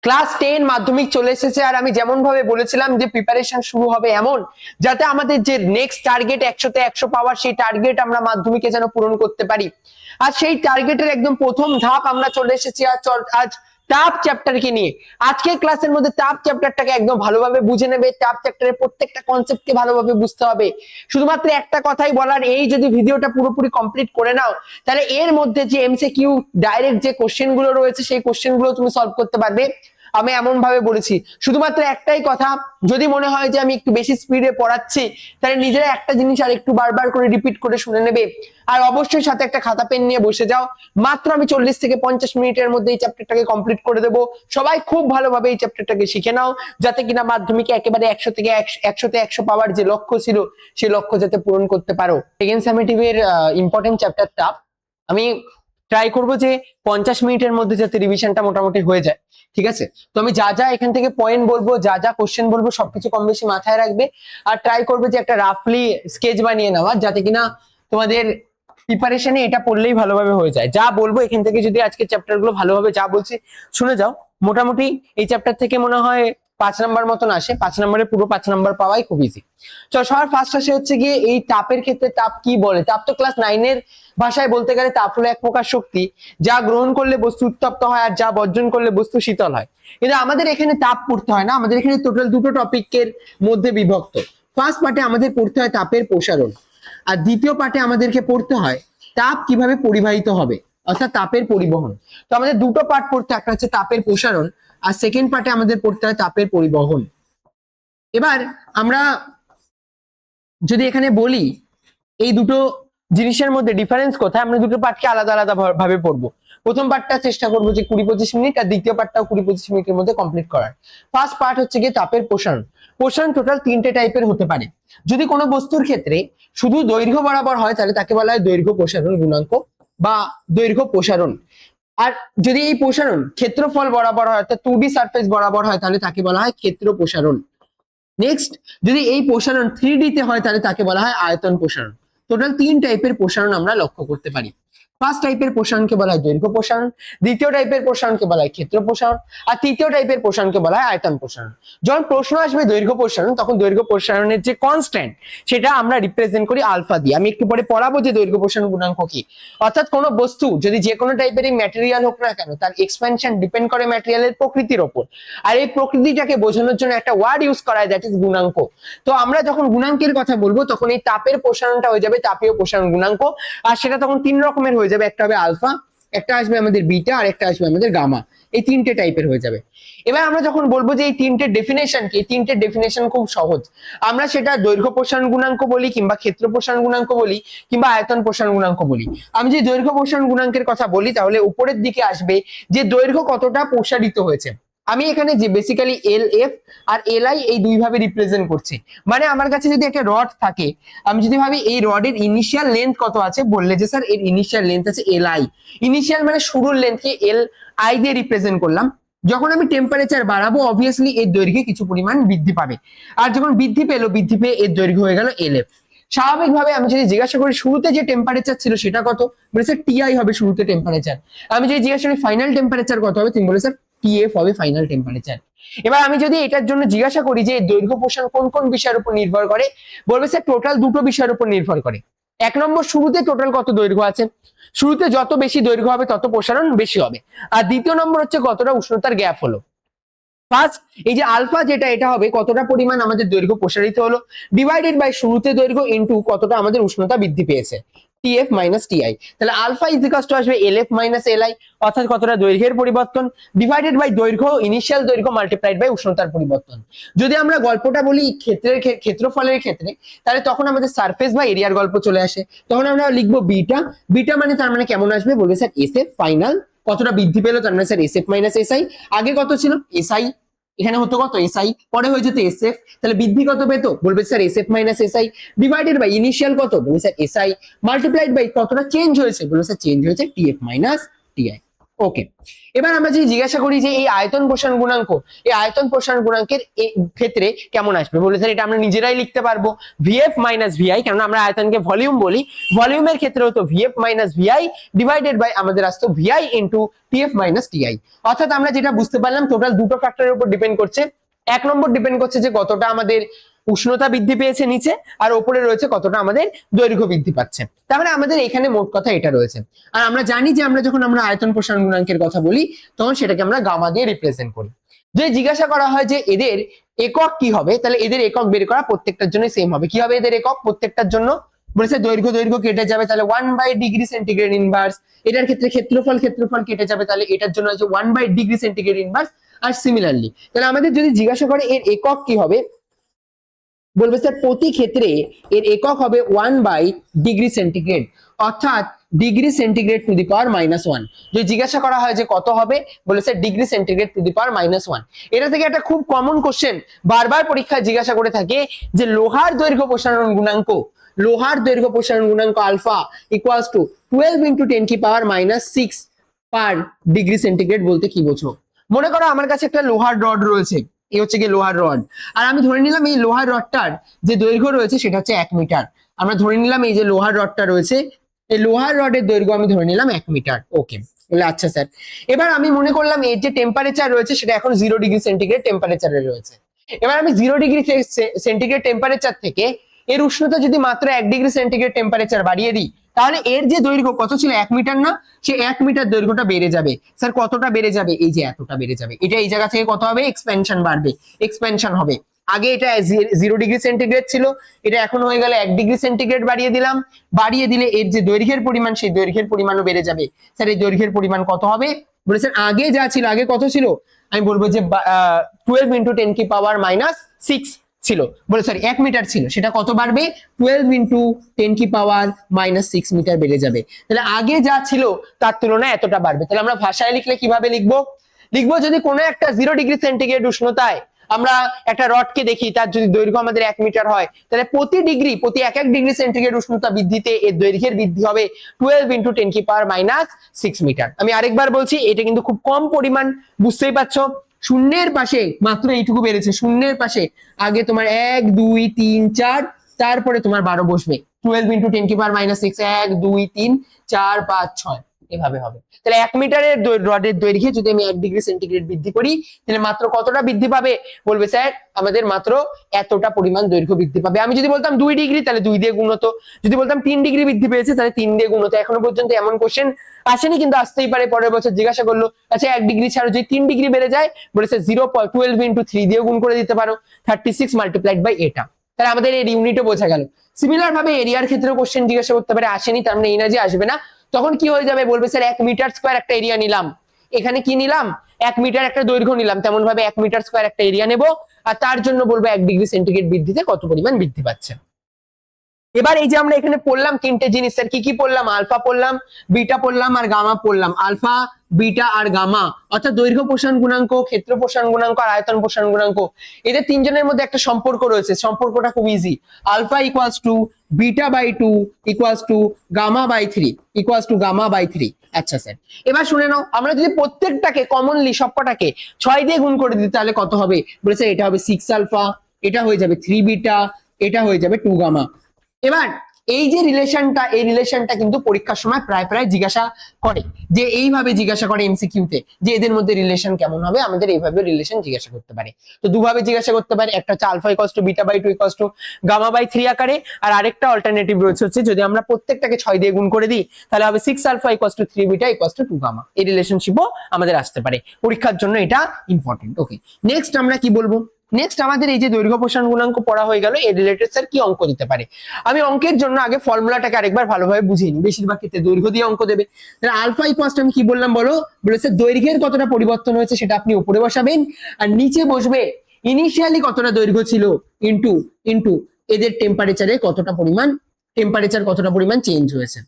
Class 10 মাধ্যমিক চলে এসেছে, আর আমি যেমন ভাবে বলেছিলাম যে প্রিপারেশন শুরু হবে এমন যাতে আমাদের যে নেক্সট টার্গেট 100তে 100 পাওয়ার, সেই টার্গেট আমরা মাধ্যমিকে যেন পূরণ করতে পারি। আর সেই টার্গেটের একদম প্রথম ধাপ আমরা চলে এসেছি আজ টাপ চ্যাপ্টারকে নিয়ে। আজকের ক্লাসের মধ্যে টাপ চ্যাপ্টারটাকে একদম ভালোভাবে বুঝে নেবে, টাপ চ্যাপ্টারের প্রত্যেকটা কনসেপ্টকে ভালোভাবে বুঝতে হবে। শুধুমাত্র একটা কথাই বলার, এই যদি ভিডিওটা পুরোপুরি কমপ্লিট করে নাও তাহলে এর মধ্যে যে এমসিকিউ ডাইরেক্ট যে কোশ্চেন গুলো রয়েছে সেই কোশ্চেন গুলো তুমি সলভ করতে পারবে। আমি এমন ভাবে বলেছি, শুধুমাত্র একটাই কথা, যদি মনে হয় যে আমি একটু বেশি স্পিডে পড়াচ্ছি তাহলে নিজেরা একটা জিনিস আর একটু বারবার করে রিপিট করে শুনে নেবে। আর অবশ্যই সাথে একটা খাতা পেন নিয়ে বসে যাও। মাত্র আমি 40 থেকে 50 মিনিটের মধ্যে এই চ্যাপ্টারটাকে কমপ্লিট করে দেবো। সবাই খুব ভালোভাবে এই চ্যাপ্টারটাকে শিখে নাও, যাতে কিনা মাধ্যমিকে একেবারে 100তে 100 পাওয়ার যে লক্ষ্য ছিল সেই লক্ষ্য যাতে পূরণ করতে পারো। সেকেন্ড সামেটিভের ইম্পর্টেন্ট চ্যাপ্টারটা আমি ট্রাই করবো যে 50 মিনিটের মধ্যে যাতে রিভিশনটা মোটামুটি হয়ে যায়, ঠিক আছে? তো আমি যা যা এখান থেকে পয়েন্ট বলবো, যা যা কোশ্চেন বলবো সবকিছু কম বেশি মাথায় রাখবে, আর ট্রাই করবে যে একটা রাফলি স্কেচ বানিয়ে নেওয়া, যাতে কিনা তোমাদের প্রিপারেশনে এটা পড়লেই ভালোভাবে হয়ে যায়। যা বলবো এখান থেকে যদি আজকে চ্যাপ্টার গুলো ভালোভাবে যা বলছি শুনে যাও, মোটামুটি এই চ্যাপ্টার থেকে মনে হয় 5 নাম্বার মতন আসে। 5 নাম্বারে পুরো 5 নাম্বার পাওয়াই খুব ইজি। চল সবার ফার্স্ট আসে হচ্ছে গিয়ে এই তাপের ক্ষেত্রে তাপ কি বলে। তাপ তো ক্লাস 9 এর ভাষায় বলতে গেলে তাপ হলো এক প্রকার শক্তি, যা গ্রহণ করলে বস্তু উত্তপ্ত হয় আর যা বর্জন করলে বস্তু শীতল হয়। কিন্তু আমাদের এখানে তাপ পড়তে হয় না, আমাদের এখানে টোটাল দুটো টপিকের মধ্যে বিভক্ত। ফার্স্ট পার্টে আমাদের পড়তে হয় তাপের প্রসারণ, আর দ্বিতীয় পার্টে আমাদেরকে পড়তে হয় তাপ কিভাবে পরিবাহিত হবে, অর্থাৎ তাপের পরিবহন। তো আমাদের দুটো পার্ট পড়তে, একটা হচ্ছে তাপের প্রসারণ আর সেকেন্ড পার্টে আমাদের পড়তে হয় তাপের পরিবহন। এবার আমরা যদি এখানে বলি এই দুটো জিনিসের মধ্যে ডিফারেন্স কোথায়, আমরা দুটো পার্টকে আলাদা আলাদা ভাবে পড়বো। প্রথম পার্টটা চেষ্টা করবো যে 20-25 মিনিট, আর দ্বিতীয় পার্টটাও 20-25 মিনিটের মধ্যে কমপ্লিট করার। ফার্স্ট পার্ট হচ্ছে গিয়ে তাপের প্রসারণ। প্রসারণ টোটাল 3টে টাইপের হতে পারে। যদি কোনো বস্তুর ক্ষেত্রে শুধু দৈর্ঘ্য বরাবর হয় তাহলে তাকে বলা হয় দৈর্ঘ্য প্রসারণ গুণাঙ্ক বা দৈর্ঘ্য প্রসারণ। আর যদি এই প্রসারণ ক্ষেত্রফল বরাবর হয়, অর্থাৎ 2D সারফেস বরাবর হয়, তাহলে তাকে বলা হয় ক্ষেত্র প্রসারণ। নেক্সট, যদি এই প্রসারণ 3D তে হয় তাহলে তাকে বলা হয় আয়তন প্রসারণ। টোটাল 3 টাইপের প্রসারণ আমরা লক্ষ্য করতে পারি। ফার্স্ট টাইপের প্রসারণকে বলা হয় দৈর্ঘ্য প্রসারণ, দ্বিতীয় টাইপের প্রসারণকে বলা হয় ক্ষেত্র প্রসারণ, আর তৃতীয় টাইপের প্রসারণকে বলা হয় আয়তন প্রসারণ। যখন প্রশ্ন আসবে দৈর্ঘ্য প্রসারণ, তখন দৈর্ঘ্য প্রসারণের যে কনস্ট্যান্ট সেটা আমরা রিপ্রেজেন্ট করি আলফা দিয়ে। আমি একটু পরে পড়াবো যে দৈর্ঘ্য প্রসারণ গুণাঙ্ক কি। অর্থাৎ কোনো বস্তু যদি যে কোনো টাইপেরই ম্যাটেরিয়াল হোক না কেন, তার এক্সপ্যানশন ডিপেন্ড করে ম্যাটেরিয়ালের প্রকৃতির ওপর, আর এই প্রকৃতিটাকে বোঝানোর জন্য একটা ওয়ার্ড ইউজ করা হয়, দ্যাট ইজ গুণাঙ্ক। তো আমরা যখন গুণাঙ্কের কথা বলবো তখন এই তাপের প্রসারণটা হয়ে যাবে তাপীয় প্রসারণ গুণাঙ্ক, আর সেটা তখন 3 রকমের হয়ে যাবে। একটা হবে আলফা, একটা আসবে আমাদের বিটা, আর একটা আসবে আমাদের গামা। এই 3টে টাইপের হয়ে যাবে। এবার আমরা যখন বলবো যে এই 3টে ডেফিনেশন কি, এই 3টে ডেফিনেশন খুব সহজ। আমরা সেটা দৈর্ঘ্য প্রসারণ গুণাঙ্ক বলি, কিংবা ক্ষেত্র প্রসারণ গুণাঙ্ক বলি, কিংবা আয়তন প্রসারণ গুণাঙ্ক বলি। আমি যে দৈর্ঘ্য প্রসারণ গুণাঙ্কের কথা বলি তাহলে উপরের দিকে আসবে যে দৈর্ঘ্য কতটা প্রসারিত হয়েছে। আমি এখানে যে বেসিক্যালি এল এফ আর এল আই এই দুই ভাবে রিপ্রেজেন্ট করছি। মানে আমার কাছে যদি একটা রড থাকে, আমি যদি ভাবি এই রডের ইনিশিয়াল লেন্থ কত আছে, বললে যে স্যার এর ইনিশিয়াল লেন্থ আছে এল আই। ইনিশিয়াল মানে শুরুর লেন্থকে এল আই দিয়ে রিপ্রেজেন্ট করলাম। যখন আমি টেম্পারেচার বাড়াবো অবভিয়াসলি এর দৈর্ঘ্যে কিছু পরিমাণ বৃদ্ধি পাবে, আর যখন বৃদ্ধি পেয়ে এর দৈর্ঘ্য হয়ে গেল এল এফ। স্বাভাবিকভাবে আমি যদি জিজ্ঞাসা করি শুরুতে যে টেম্পারেচার ছিল সেটা কত, বলে স্যার টিআই হবে শুরুতে টেম্পারেচার। আমি যদি জিজ্ঞাসা করি ফাইনাল টেম্পারেচার কত হবে, তুমি বলে স্যার টিএফ হবে ফাইনাল টেম্পারেচার। এবার আমি যদি এটার জন্য জিজ্ঞাসা করি যে দৈর্ঘ্য প্রসারণ কোন কোন বিষয়ের উপর নির্ভর করে, বলবে স্যার টোটাল দুটো বিষয়ের উপর নির্ভর করে। এক নম্বর, শুরুতে টোটাল কত দৈর্ঘ্য আছে, শুরুতে যত বেশি দৈর্ঘ্য হবে তত প্রসারণ বেশি হবে। আর দ্বিতীয় নম্বর হচ্ছে কতটা উষ্ণতার গ্যাপ হলো। ফার্স্ট, এই যে আলফা যেটা, এটা হবে কতটা পরিমাণ আমাদের দৈর্ঘ্য প্রসারিত হলো, ডিভাইডেড বাই শুরুতে দৈর্ঘ্য ইনটু কতটা আমাদের উষ্ণতা বৃদ্ধি পেয়েছে, টিএফ মাইনাস টিআই। তাহলে আলফা ইজিকালস টু আসবে এলএফ মাইনাস এলআই, অর্থাৎ কতটা দৈর্ঘ্যের পরিবর্তন, ডিভাইডেড বাই দৈর্ঘ্য ইনিশিয়াল দৈর্ঘ্য মাল্টিপ্লাইড বাই উষ্ণতার পরিবর্তন। যদি আমরা গল্পটা বলি ক্ষেত্রফলের ক্ষেত্রে, তাহলে তখন আমাদের সারফেস বা এরিয়ার গল্প চলে আসে। তখন আমরা লিখবো বিটা। বিটা মানে তার মানে কেমন আসবে, বলবে স্যার এসএফ ফাইনাল কতটা বৃদ্ধি পেলো, তার মানে স্যার এসএফ মাইনাস এসআই। আগে কত ছিল এসআই, এখানে হতো কত এসআই, পরে হয়ে যেত এসএফ, তাহলে বৃদ্ধি কত পেতো, বলবে sir SF minus SI, divided by initial কত, বলবে স্যার এসআই, মাল্টিপ্লাইড বাই কতটা চেঞ্জ হয়েছে, বলবে স্যার চেঞ্জ হয়েছে টিএফ মাইনাস টিআই। ওকে, এবার আমরা যদি জিজ্ঞাসা করি যে এই আয়তন প্রসারণ গুণাঙ্ক, এই আয়তন প্রসারণ গুণাঙ্কের ক্ষেত্রে কেমন আসবে, বলে স্যার এটা আমরা নিজেরাই লিখতে পারবো ভিএফ মাইনাস ভিআই, কারণ আমরা আয়তনকে ভলিউম বলি, ভলিউমের ক্ষেত্রে হতো VF minus VI divided by আমাদের আসতো VI into TF minus TI. অর্থাৎ আমরা যেটা বুঝতে পারলাম টোটাল দুটো ফ্যাক্টরের উপর ডিপেন্ড করছে। এক নম্বর ডিপেন্ড করছে যে কতটা আমাদের উষ্ণতা বৃদ্ধি পেয়েছে নিচে, আর ওপরে রয়েছে কতটা আমাদের দৈর্ঘ্য বৃদ্ধি পাচ্ছে। তাহলে আমাদের এখানে মোট কথা এটা রয়েছে। আর আমরা জানি যে আমরা যখন আমরা আয়তন প্রসারণ গুণাঙ্কের কথা বলি তখন সেটাকে আমরা গামা দিয়ে রিপ্রেজেন্ট করি। যদি জিজ্ঞাসা করা হয় যে এদের একক কি হবে, তাহলে এদের একক বের করা প্রত্যেকটার জন্য সেম হবে। কি হবে এদের একক প্রত্যেকটার জন্য, বলেছে দৈর্ঘ্য দৈর্ঘ্য কেটে যাবে, তাহলে 1/ডিগ্রি সেন্টিগ্রেড ইনভার্স। এটার ক্ষেত্রে ক্ষেত্রফল ক্ষেত্রফল কেটে যাবে, তাহলে এটার জন্য হচ্ছে 1/ডিগ্রি সেন্টিগ্রেড ইনভার্স। আর সিমিলারলি তাহলে আমাদের যদি জিজ্ঞাসা করে এর একক কি হবে, বলবে স্যার প্রতি ক্ষেত্রে এর একক হবে 1/ডিগ্রি সেন্টিগ্রেড, অর্থাৎ degree centigrade to the power -1। যদি জিজ্ঞাসা করা হয় যে কত হবে, বলে sir degree centigrade to the power -1। এটা থেকে একটা খুব কমন কোশ্চেন বারবার পরীক্ষায় জিজ্ঞাসা করে থাকে যে লোহার দৈর্ঘ্য প্রসারণ গুণাঙ্ক, লোহার দৈর্ঘ্য প্রসারণ গুণাঙ্ক alpha equals to 12 × 10⁻⁶ per degree centigrade বলতে কি বোঝো। মনে করো আমার কাছে একটা লোহার রড রয়েছে, এই হচ্ছে কি লোহার রড, আর আমি ধরে নিলাম এই লোহার রডটার যে দৈর্ঘ্য রয়েছে সেটা হচ্ছে 1 মিটার। আমরা ধরে নিলাম এই যে লোহার রডটা রয়েছে, এই লোহার রডের দৈর্ঘ্য আমি ধরে নিলাম 1 মিটার। ওকে, বলে আচ্ছা স্যার, এবার আমি মনে করলাম এর যে টেম্পারেচার রয়েছে সেটা এখন 0 ডিগ্রি সেন্টিগ্রেড টেম্পারেচারে রয়েছে। এবার আমি 0 ডিগ্রি সেন্টিগ্রেড টেম্পারেচার থেকে এর উষ্ণতা যদি মাত্র 1 ডিগ্রি সেন্টিগ্রেড টেম্পারেচার বাড়িয়ে দিই, তাহলে এর যে দৈর্ঘ্য কত ছিল 1 মিটার না, সে 1 মিটার দৈর্ঘ্যটা বেড়ে যাবে। স্যার কতটা বেড়ে যাবে, এই যে এতটা বেড়ে যাবে। এটা এই জায়গা থেকে কত হবে, এক্সপেনশন বাড়বে, এক্সপেনশন হবে। আগে এটা 0 ডিগ্রি সেন্টিগ্রেড ছিল, এটা এখন হয়ে গেল 1 ডিগ্রি সেন্টিগ্রেড বাড়িয়ে দিলাম। বাড়িয়ে দিলে এর যে দৈর্ঘ্যের পরিমাণ সেই দৈর্ঘ্যের পরিমাণও বেড়ে যাবে। স্যার এই দৈর্ঘ্যের পরিমাণ কত হবে, বলেছেন আগে যা ছিল, আগে কত ছিল, আমি বলবো যে 12 × 10⁻⁶ ছিল, বলে সরি 1 মিটার ছিল, সেটা কত বাড়বে 12 × 10⁻⁶ মিটার বেড়ে যাবে। তাহলে আগে যা ছিল তার তুলনায় এতটা বাড়বে। তাহলে আমরা ভাষায় লিখলে কিভাবে লিখবো, যদি কোনো একটা 0 ডিগ্রি সেন্টিগ্রেড উষ্ণতায় আমরা একটা রডকে দেখি, তার যদি দৈর্ঘ্য আমাদের 1 মিটার হয়, তাহলে প্রতি 1 ডিগ্রি সেন্টিগ্রেড উষ্ণতা বৃদ্ধিতে এর দৈর্ঘ্যের বৃদ্ধি হবে 12 × 10⁻⁶ মিটার। আমি আরেকবার বলছি, এটা কিন্তু খুব কম পরিমাণ, বুঝতেই পারছো। শূন্যের পাশে মাত্র এইটুকু বেড়েছে, শূন্যের পাশে আগে তোমার 1 2 3 4, তারপরে তোমার 12 বসবে, 12 × 10⁻⁶ 1 2 3 4 5 6 এভাবে হবে। তাহলে 1 মিটারের রডের দৈর্ঘ্যে যদি আমি 1 ডিগ্রি সেন্টিগ্রেড বৃদ্ধি করি, তাহলে মাত্র কতটা বৃদ্ধি পাবে, বলবে স্যার আমাদের মাত্র এতটা পরিমাণ দৈর্ঘ্য বৃদ্ধি পাবে। আমি যদি বলতাম 2 ডিগ্রি তাহলে 2 দিয়ে গুণ হতো, যদি বলতাম 3 ডিগ্রি বৃদ্ধি পেয়েছে তাহলে 3 দিয়ে গুণ হতো। এখনো পর্যন্ত এমন কোশ্চেন আসেনি, কিন্তু আসতেই পারে। পরের বছর জিজ্ঞাসা করলো আচ্ছা 1 ডিগ্রি ছাড়ো যদি 3 ডিগ্রি বেড়ে যায়, বলেছে 0.12 × 3 দিয়ে গুণ করে দিতে পারো, 36 × এটা। তাহলে আমাদের এর ইউনিটও বোঝা গেল। সিমিলার ভাবে এরিয়ার ক্ষেত্রেও কোশ্চেন জিজ্ঞাসা করতে পারে, আসেনি তার মানে এই না যে আসবে না। তখন কি হয়ে যাবে, বলবে স্যার 1 মিটার স্কয়ার একটা এরিয়া নিলাম, এখানে কি নিলাম 1 মিটার একটা দৈর্ঘ্য নিলাম, তেমন ভাবে 1 মিটার স্কয়ার একটা এরিয়া নেব, আর তার জন্য বলবো 1 ডিগ্রি সেন্টিগ্রেড বৃদ্ধিতে কত পরিমাণ বৃদ্ধি পাচ্ছে। এবার এই যে আমরা এখানে পড়লাম তিনটে জিনিস, স্যার কি কি পড়লাম, আলফা পড়লাম, বিটা পড়লাম, আর গামা পড়লাম। আলফা বিটা আর গামা, অর্থাৎ দৈর্ঘ্য প্রসারণ গুণাঙ্ক, ক্ষেত্র প্রসারণ গুণাঙ্ক আর আয়তন প্রসারণ গুণাঙ্ক, এদের তিনজনের মধ্যে একটা সম্পর্ক রয়েছে। সম্পর্কটা খুব easy, alpha equals to β/2 equals to γ/3 equals to γ/3। আচ্ছা স্যার, এবার শুনে নাও, আমরা যদি প্রত্যেকটাকে কমনলি সবকটাকে 6 দিয়ে গুণ করে দিই তাহলে কত হবে, বলেছে এটা হবে 6 আলফা, এটা হয়ে যাবে 3 বিটা, এটা হয়ে যাবে 2 গামা। এবার এই যে রিলেশনটা, এই রিলেশনটা কিন্তু পরীক্ষার সময় প্রায় প্রায় জিজ্ঞাসা করে, যে এইভাবে জিজ্ঞাসা করে এমসিকিউতে যে এদের মধ্যে রিলেশন কেমন হবে, আমাদের এইভাবে রিলেশন জিজ্ঞাসা করতে পারে। তো দুভাবে জিজ্ঞাসা করতে পারে, একটা হচ্ছে alpha equals to β/2 equals to γ/3 আকারে, আর আরেকটা অল্টারনেটিভ রয়েছে হচ্ছে যদি আমরা প্রত্যেকটাকে 6 দিয়ে গুণ করে দিই তাহলে হবে 6 alpha equals to 3 beta equals to 2 gamma. এই রিলেশনশিপও আমাদের আসতে পারে, পরীক্ষার জন্য এটা ইম্পর্টেন্ট। ওকে, নেক্সট আমরা কি বলবো, নেক্সট আমাদের এই যে দৈর্ঘ্য প্রসারণ গুণাঙ্ক পড়া হয়ে গেল, এর রিলেটেড স্যার কি অঙ্ক দিতে পারে। আমি অঙ্কের জন্য আগে ফর্মুলাটাকে আরেকবার ভালোভাবে বুঝিয়ে নিই, বেশিরভাগ ক্ষেত্রে দৈর্ঘ্য দিয়ে অঙ্ক দেবে। তাহলে আলফা ইকুয়ালস আমি কি বললাম বলো, বলেছে দৈর্ঘ্যের কতটা পরিবর্তন হয়েছে সেটা আপনি উপরে বসাবেন, আর নিচে বসবে ইনিশিয়ালি কতটা দৈর্ঘ্য ছিল ইনটু ইনটু এদের টেম্পারেচারে কতটা পরিমাণ, টেম্পারেচার কতটা পরিমাণ চেঞ্জ হয়েছে।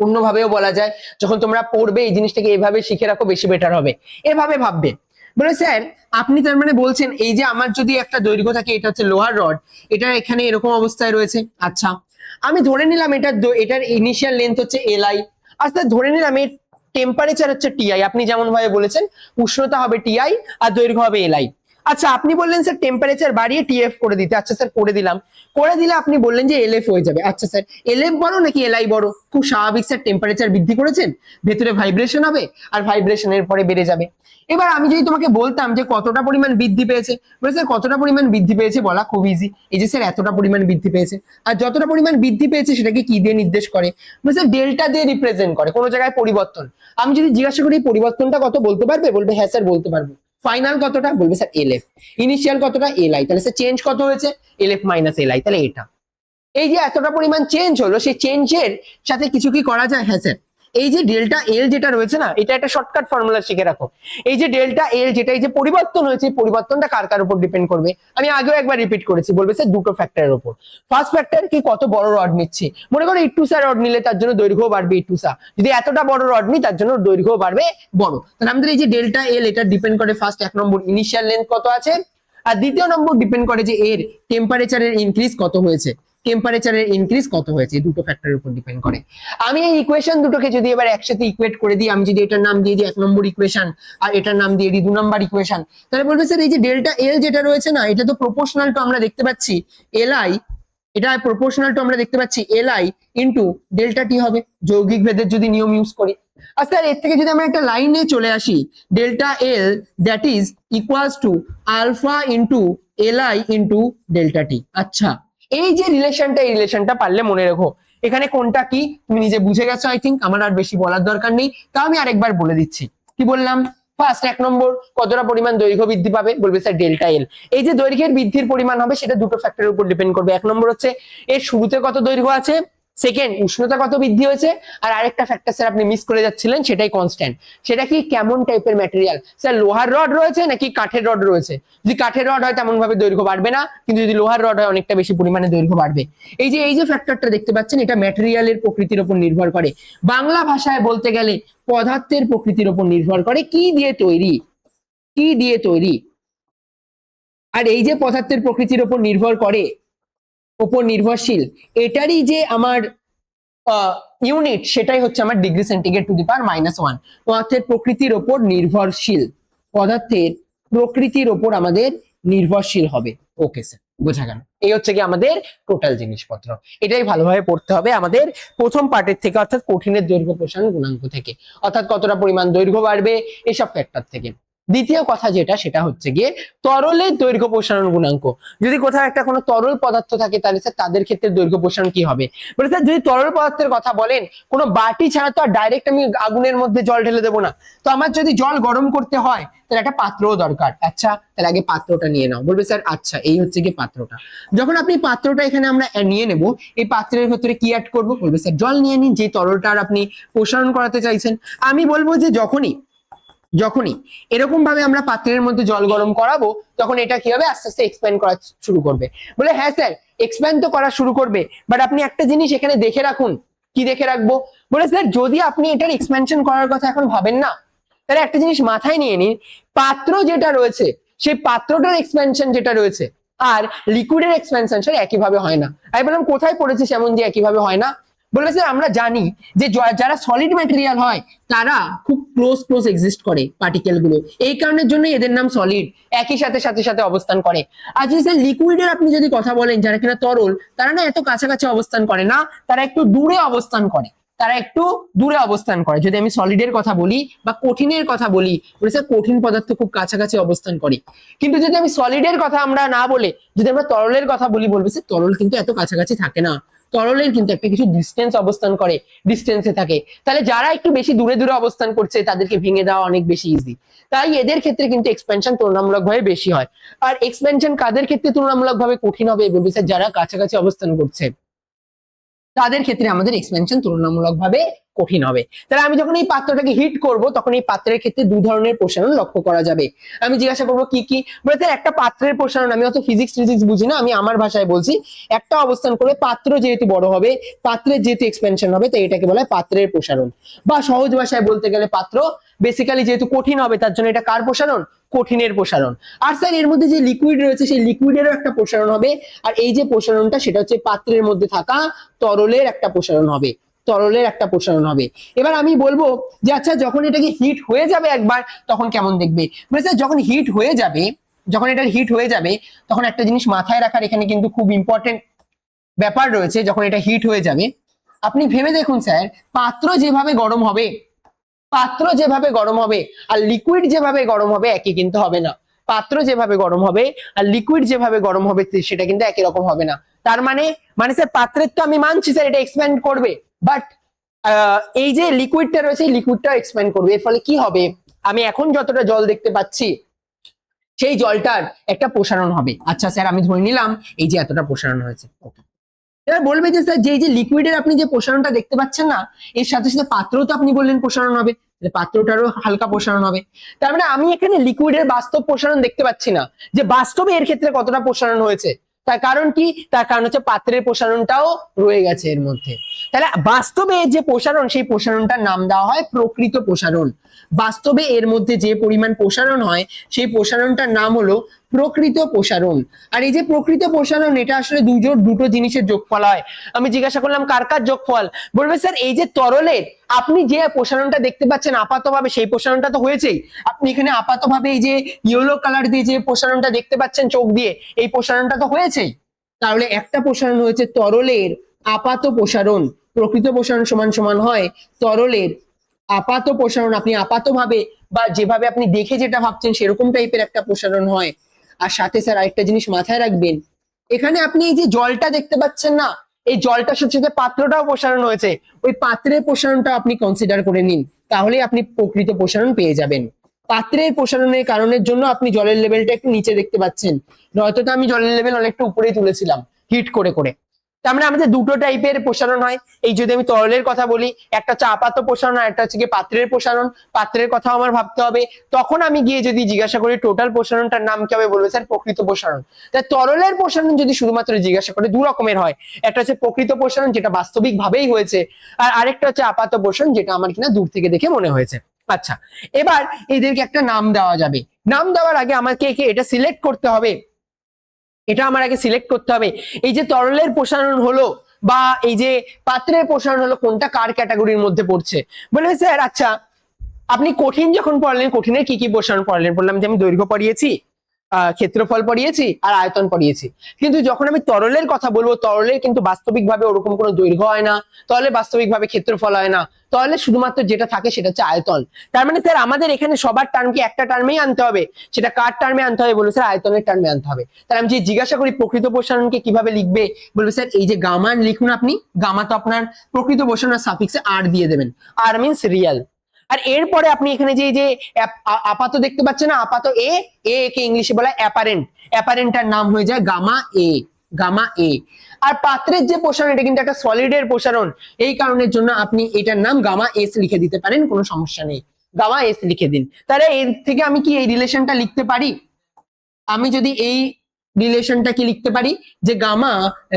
অন্যভাবেও বলা যায়, যখন তোমরা পড়বে এই জিনিসটাকে এইভাবে শিখে রাখো, বেশি বেটার হবে। এভাবে ভাববে, বলে স্যার আপনি তার মানে বলছেন এই যে আমার যদি একটা দৈর্ঘ্য থাকে, এটা হচ্ছে লোহার রড, এটা এখানে এরকম অবস্থায় রয়েছে। আচ্ছা আমি ধরে নিলাম এটার ইনিশিয়াল লেন্থ হচ্ছে li, আচ্ছা ধরে নিলাম এর টেম্পারেচার হচ্ছে টিআই, আপনি যেমন ভাবে বলেছেন উষ্ণতা হবে টিআই আর দৈর্ঘ্য হবে এলআই। আচ্ছা আপনি বললেন স্যার টেম্পারেচার বাড়িয়ে টিএফ করে দিতে, আচ্ছা স্যার করে দিলাম, করে দিলে আপনি বললেন যে এলএফ হয়ে যাবে। আচ্ছা স্যার এলএফ বড় নাকি এলআই বড়? খুব স্বাভাবিক স্যার, টেম্পারেচার বৃদ্ধি করেছেন, ভেতরে ভাইব্রেশন হবে আর ভাইব্রেশনের পরে বেড়ে যাবে। এবার আমি যদি তোমাকে বলতাম যে কতটা পরিমাণ বৃদ্ধি পেয়েছে, বলে স্যার কতটা পরিমাণ বৃদ্ধি পেয়েছে বলা খুব ইজি, এই যে স্যার এতটা পরিমাণ বৃদ্ধি পেয়েছে। আর যতটা পরিমাণ বৃদ্ধি পেয়েছে সেটাকে কি দিয়ে নির্দেশ করে? বলে স্যার ডেল্টা দিয়ে রিপ্রেজেন্ট করে, কোনো জায়গায় পরিবর্তন। আমি যদি জিজ্ঞাসা করি পরিবর্তনটা কত বলতে পারবে, বলবে হ্যাঁ স্যার বলতে পারবো। ফাইনাল কতটা, বলবে স্যার এলএফ। ইনিশিয়াল কতটা, এলআই। তাহলে স্যার চেঞ্জ কত হয়েছে, এলএফ মাইনাস এলআই। তাহলে এটা এই যে এতটা পরিমাণ চেঞ্জ হলো, সেই চেঞ্জের সাথে কিছু কি করা যায়? হ্যাঁ স্যার, এই যে ডেল্টা এল যেটা রয়েছে না, এটা একটা শর্টকাট ফর্মুলা শিখে রাখো। এই যে ডেল্টা এল যেটা এই যে পরিবর্তন হয়েছে, পরিবর্তনটা কার কার উপর ডিপেন্ড করবে? আমি আগেও একবার রিপিট করেছি, বলবে স্যার দুটো ফ্যাক্টরের উপর। ফার্স্ট ফ্যাক্টর কি, কত বড় রড নিচ্ছি, মনে করো 8 রড নিলে তার জন্য দৈর্ঘ্য বাড়বে 8 যদি এতটা বড় রড নিই তার জন্য দৈর্ঘ্য বাড়বে বড়। তাহলে আমাদের এই যে ডেল্টা এল এটা ডিপেন্ড করে ফার্স্ট 1 নম্বর ইনিশিয়াল লেন্থ কত আছে, আর দ্বিতীয় নম্বর ডিপেন্ড করে যে এর টেম্পারেচারের ইনক্রিজ কত হয়েছে, টেম্পারেচারের ইনক্রিজ কত হয়েছে, দুটো ফ্যাক্টরের উপর ডিপেন্ড করে। আমি এই ইকুয়েশন দুটোকে যদি এবার একসাথে ইকুয়েট করে দিই, আমি যদি এটার নাম দিয়ে দিই 1 নম্বর ইকুয়েশন আর এটার নাম দিয়ে দিই 2 নম্বর ইকুয়েশন, তাহলে বলবে স্যার এই যে ডেল্টা এল যেটা রয়েছে না, এটা তো প্রপোর্শনাল টু আমরা দেখতে পাচ্ছি এলআই, এটা প্রপোর্শনাল টু আমরা দেখতে পাচ্ছি এলআই ইনটু ডেল্টা টি হবে, যৌগিক ভেদের যদি নিয়ম ইউজ করি। আচ্ছা এর থেকে যদি আমরা একটা লাইনে চলে আসি, delta L that is equals to alpha into LI into delta T. আচ্ছা এই যে রিলেশনটা, এই রিলেশনটা পারলে মনে রেখো, এখানে কোনটা কি তুমি নিজে বুঝে গেছো আই থিঙ্ক, আমার আর বেশি বলার দরকার নেই, তাও আমি আরেকবার বলে দিচ্ছি। কি বললাম? ফার্স্ট 1 নম্বর কতটা পরিমাণ দৈর্ঘ্য বৃদ্ধি পাবে, বলবে স্যার ডেল্টা এল। এই যে দৈর্ঘ্যের বৃদ্ধির পরিমাণ হবে সেটা দুটো ফ্যাক্টরের উপর ডিপেন্ড করবে। 1 নম্বর হচ্ছে এর শুরুতে কত দৈর্ঘ্য আছে, সেকেন্ড উষ্ণতা কত বৃদ্ধি হয়েছে, আর আরেকটা ফ্যাক্টর স্যার আপনি মিস করে যাচ্ছিলেন, সেটাই কনস্ট্যান্ট। সেটা কি, কেমন টাইপের ম্যাটেরিয়াল, স্যার লোহার রড রয়েছে নাকি কাঠের রড রয়েছে? যদি কাঠের রড হয় তেমন ভাবে দৈর্ঘ্য বাড়বে না, কিন্তু যদি লোহার রড হয় অনেকটা বেশি পরিমাণে দৈর্ঘ্য বাড়বে। এই যে ফ্যাক্টরটা দেখতে পাচ্ছেন, এটা ম্যাটেরিয়ালের প্রকৃতির উপর নির্ভর করে। বাংলা ভাষায় বলতে গেলে পদার্থের প্রকৃতির উপর নির্ভর করে, কি দিয়ে তৈরি, কি দিয়ে তৈরি। আর এই যে পদার্থের প্রকৃতির উপর নির্ভর করে, উপর নির্ভরশীল, এটারই যে আমার ইউনিট সেটাই হচ্ছে আমার degree centigrade to the power -1। পদার্থের প্রকৃতির ওপর নির্ভরশীল, পদার্থের প্রকৃতির ওপর আমাদের নির্ভরশীল হবে। ওকে স্যার বোঝা গেল, এই হচ্ছে কি আমাদের টোটাল জিনিসপত্র। এটাই ভালোভাবে পড়তে হবে আমাদের প্রথম পার্টের থেকে, অর্থাৎ কঠিনের দৈর্ঘ্য প্রসারণ গুণাঙ্ক থেকে, অর্থাৎ কতটা পরিমাণ দৈর্ঘ্য বাড়বে এসব ফ্যাক্টর থেকে। দ্বিতীয় কথা যেটা, সেটা হচ্ছে গিয়ে তরলের দৈর্ঘ্য প্রসারণ গুণাঙ্ক। যদি কোথাও একটা কোনো তরল পদার্থ থাকে তাহলে স্যার তাদের ক্ষেত্রে দৈর্ঘ্য প্রসারণ কি হবে? বলে স্যার যদি তরল পদার্থের কথা বলেন, কোনো বাটি ছাড়া তো আর ডাইরেক্ট আমি আগুনের মধ্যে জল ঢেলে দেবো না, তো আমার যদি জল গরম করতে হয় তাহলে একটা পাত্রও দরকার। আচ্ছা তাহলে আগে পাত্রটা নিয়ে নাও, বলবে স্যার আচ্ছা এই হচ্ছে কি পাত্রটা। যখন আপনি পাত্রটা এখানে আমরা নিয়ে নেব, এই পাত্রের ভেতরে কি অ্যাড করবো, বলবে স্যার জল নিয়ে নিন, যে তরলটা আর আপনি প্রসারণ করাতে চাইছেন। আমি বলবো যে যখনই এরকম ভাবে আমরা পাত্রের মধ্যে জল গরম করাবো, তখন এটা কি হবে, আস্তে আস্তে এক্সপ্যান্ড করা শুরু করবে। বলে হ্যাঁ স্যার এক্সপ্যান্ড তো করা শুরু করবে, বাট আপনি একটা জিনিস এখানে দেখে রাখুন। কি দেখে রাখবো? বলে স্যার যদি আপনি এটার এক্সপ্যানশন করার কথা এখন ভাবেন না, তাহলে একটা জিনিস মাথায় নিয়ে নিন, পাত্র যেটা রয়েছে সেই পাত্রটার এক্সপ্যানশন যেটা রয়েছে আর লিকুইডের এক্সপ্যানশন সেটা একইভাবে হয় না। আমি বললাম কোথায় পড়েছিস এমন যে একইভাবে হয় না? বলে স্যার আমরা জানি যে যারা সলিড ম্যাটেরিয়াল হয় তারা খুব ক্লোজ এক্সিস্ট করে পার্টিকেল গুলো, এই কারণের জন্য এদের নাম সলিড, একই সাথে সাথে অবস্থান করে। আর যদি স্যার লিকুইডের আপনি যদি কথা বলেন, যারা কিনা তরল, তারা না এত কাছাকাছি অবস্থান করে না, তারা একটু দূরে অবস্থান করে, যদি আমি সলিডের কথা বলি বা কঠিনের কথা বলি, স্যার কঠিন পদার্থ খুব কাছাকাছি অবস্থান করে। কিন্তু যদি আমি সলিডের কথা আমরা না বলে যদি আমরা তরলের কথা বলি, বলবে স্যার তরল কিন্তু এত কাছাকাছি থাকে না, তরলের কিন্তু একটা কিছু ডিস্টেন্স অবস্থান করে, ডিস্টেন্সে থাকে। তাহলে যারা একটু বেশি দূরে অবস্থান করছে তাদেরকে ভেঙে দেওয়া অনেক বেশি ইজি, তাই এদের ক্ষেত্রে কিন্তু এক্সপেনশন তুলনামূলকভাবে বেশি হয়। আর এক্সপেনশন কাদের ক্ষেত্রে তুলনামূলকভাবে কঠিন হবে, বলবে স্যার যারা কাছাকাছি অবস্থান করছে তাদের ক্ষেত্রে আমাদের এক্সপেনশন তুলনামূলকভাবে কঠিন হবে। তাহলে আমি যখন এই পাত্রটাকে হিট করব, তখন এই পাত্রের ক্ষেত্রে দুই ধরনের প্রসারণ লক্ষ্য করা যাবে। আমি জিজ্ঞাসা করবো কি কি, বলে স্যার একটা পাত্রের প্রসারণ, আমি অত ফিজিক্স বুঝি না, আমি আমার ভাষায় বলছি, একটা অবস্থান করে পাত্র যেহেতু বড় হবে, পাত্রের যেহেতু এক্সপেনশন হবে, তাই এটাকে বলা হয় পাত্রের প্রসারণ। বা সহজ ভাষায় বলতে গেলে পাত্র বেসিক্যালি যেহেতু কঠিন হবে, তার জন্য এটা কার প্রসারণ, কঠিনের প্রসারণ। আর স্যার এর মধ্যে যে লিকুইড রয়েছে সেই লিকুইডেরও একটা প্রসারণ হবে, আর এই যে প্রসারণটা সেটা হচ্ছে পাত্রের মধ্যে থাকা তরলের একটা প্রসারণ হবে। তরলের একটা প্রসারণ হবে। এবার আমি বলবো যে আচ্ছা যখন এটাকে হিট হয়ে যাবে একবার তখন কেমন দেখবে, মানে স্যার যখন হিট হয়ে যাবে, যখন এটা হিট হয়ে যাবে তখন একটা জিনিস মাথায় রাখার এখানে কিন্তু খুব ইম্পর্টেন্ট ব্যাপার রয়েছে। যখন এটা হিট হয়ে যাবে আপনি ভেবে দেখুন স্যার, পাত্র যেভাবে গরম হবে, পাত্র যেভাবে গরম হবে আর লিকুইড যেভাবে গরম হবে একই কিন্তু হবে না। পাত্র যেভাবে গরম হবে আর লিকুইড যেভাবে গরম হবে সেটা কিন্তু একই রকম হবে না। তার মানে স্যার পাত্রের তো আমি মানছি স্যার এটা এক্সপ্যান্ড করবে, বাট এই যে লিকুইডটা রয়েছে এই লিকুইডটা এক্সপ্যান্ড করবে। এর ফলে কি হবে, আমি এখন যতটা জল দেখতে পাচ্ছি সেই জলটার একটা প্রসারণ হবে। আচ্ছা স্যার আমি ধরে নিলাম এই যে এতটা প্রসারণ হয়েছে। এবার বলবে যে স্যার যে লিকুইডের আপনি যে প্রসারণটা দেখতে পাচ্ছেন না, এর সাথে সাথে পাত্রও তো আপনি বললেন প্রসারণ হবে, পাত্রটারও হালকা প্রসারণ হবে। তার মানে আমি এখানে লিকুইডের বাস্তব প্রসারণ দেখতে পাচ্ছি না, যে বাস্তবে এর ক্ষেত্রে কতটা প্রসারণ হয়েছে। তার কারণ কি, তার কারণ হচ্ছে পাত্রের প্রসারণটাও রয়ে গেছে এর মধ্যে। তাহলে বাস্তবে যে প্রসারণ সেই প্রসারণটার নাম দেওয়া হয় প্রকৃত প্রসারণ। বাস্তবে এর মধ্যে যে পরিমাণ প্রসারণ হয় সেই প্রসারণটার নাম হলো প্রকৃত প্রসারণ। আর এই যে প্রকৃত প্রসারণ এটা আসলে দুটো জিনিসের যোগফল হয়। আমি জিজ্ঞাসা করলাম কার কার যোগফল, বলবে স্যার এই যে তরলের আপনি যে প্রসারণটা দেখতে পাচ্ছেন আপাতভাবে সেই প্রসারণটা তো হয়েছেই। আপনি এখানে আপাতভাবে এই যে ইয়েলো কালার দিয়ে যে প্রসারণটা দেখতে পাচ্ছেন চোখ দিয়ে, এই প্রসারণটা তো হয়েছেই। তাহলে একটা প্রসারণ হয়েছে তরলের আপাত প্রসারণ, প্রকৃত প্রসারণ সমান সমান হয় তরলের আপাত প্রসারণ। আপনি আপাতভাবে বা যেভাবে আপনি দেখে যেটা ভাবছেন সেরকম টাইপের একটা প্রসারণ হয়। আর সাথে স্যার আরেকটা জিনিস মাথায় রাখবেন, এখানে আপনি এই যে জলটা দেখতে পাচ্ছেন না, এই জলটার সাথে সাথে পাত্রটাও প্রসারণ হয়েছে, ওই পাত্রের প্রসারণটা আপনি কনসিডার করে নিন, তাহলে আপনি প্রকৃত প্রসারণ পেয়ে যাবেন। পাত্রের প্রসারণের কারণের জন্য আপনি জলের লেভেলটা একটু নিচে দেখতে পাচ্ছেন, নয়তো তো আমি জলের লেভেল অনেকটা উপরেই তুলেছিলাম হিট করে করে। তার মানে আমাদের দুটো টাইপের প্রসারণ হয়। এই যদি আমি তরলের কথা বলি, একটা হচ্ছে আপাত প্রসারণ আর একটা হচ্ছে কি পাত্রের প্রসারণ। পাত্রের কথা আমার ভাবতে হবে, তখন আমি গিয়ে যদি জিজ্ঞাসা করি টোটাল প্রসারণটার নাম কি হবে, বলবে স্যার প্রকৃত প্রসারণ। তাই তরলের প্রসারণ যদি শুধুমাত্র জিজ্ঞাসা করে দু রকমের হয়, একটা হচ্ছে প্রকৃত প্রসারণ যেটা বাস্তবিক ভাবেই হয়েছে, আর আরেকটা হচ্ছে আপাত প্রসারণ যেটা আমার কিনা দূর থেকে দেখে মনে হয়েছে। আচ্ছা এবার এদেরকে একটা নাম দেওয়া যাবে। নাম দেওয়ার আগে আমাকে এটা সিলেক্ট করতে হবে, এটা আমার আগে সিলেক্ট করতে হবে এই যে তরলের প্রসারণ হলো বা এই যে পাত্রের প্রসারণ হলো কোনটা কার ক্যাটাগরির মধ্যে পড়ছে। বলবে স্যার আচ্ছা আপনি কঠিন যখন পড়লেন কঠিনের কি কি প্রসারণ পড়লেন, বললাম যে আমি দৈর্ঘ্য পড়িয়েছি, ক্ষেত্রফল পড়িয়েছি আর আয়তন পড়িয়েছি। কিন্তু যখন আমি তরলের কথা বলবো, তরলের কিন্তু বাস্তবিকভাবে ওরকম কোনো দৈর্ঘ্য হয় না, তরলে বাস্তবিকভাবে ক্ষেত্রফল হয় না, তরলে শুধুমাত্র যেটা থাকে সেটা হচ্ছে আয়তন। তার মানে স্যার আমাদের এখানে সবার টার্মকে একটা টার্মেই আনতে হবে, সেটা কার টার্মে আনতে হবে, বলবে স্যার আয়তনের টার্মে আনতে হবে। তাহলে আমি যে জিজ্ঞাসা করি প্রকৃত প্রসারণকে কিভাবে লিখবে, বলবে স্যার এই যে গামা লিখুন আপনি, গামা তো আপনার প্রকৃত প্রসারণের সাফিক্সে আর দিয়ে দেবেন, আর মিন্স রিয়াল। আর এরপরে আপনি এখানে যে আপাত দেখতে পাচ্ছেন না, আপাত এ, এ কে ইংলিশে বলা হয় অ্যাপারেন্ট, অ্যাপারেন্টটার নাম হয়ে যায় গামা এ, গামা এ। আর পাত্রের যে প্রসারণ এটা কিন্তু একটা সলিডের প্রসারণ, এই কারণের জন্য আপনি এটার নাম গামা এস লিখে দিতে পারেন, কোনো সমস্যা নেই, গামা এস লিখে দিন। তাহলে এর থেকে আমি কি এই রিলেশনটা লিখতে পারি, আমি যদি এই রিলেশনটা কি লিখতে পারি যে গামা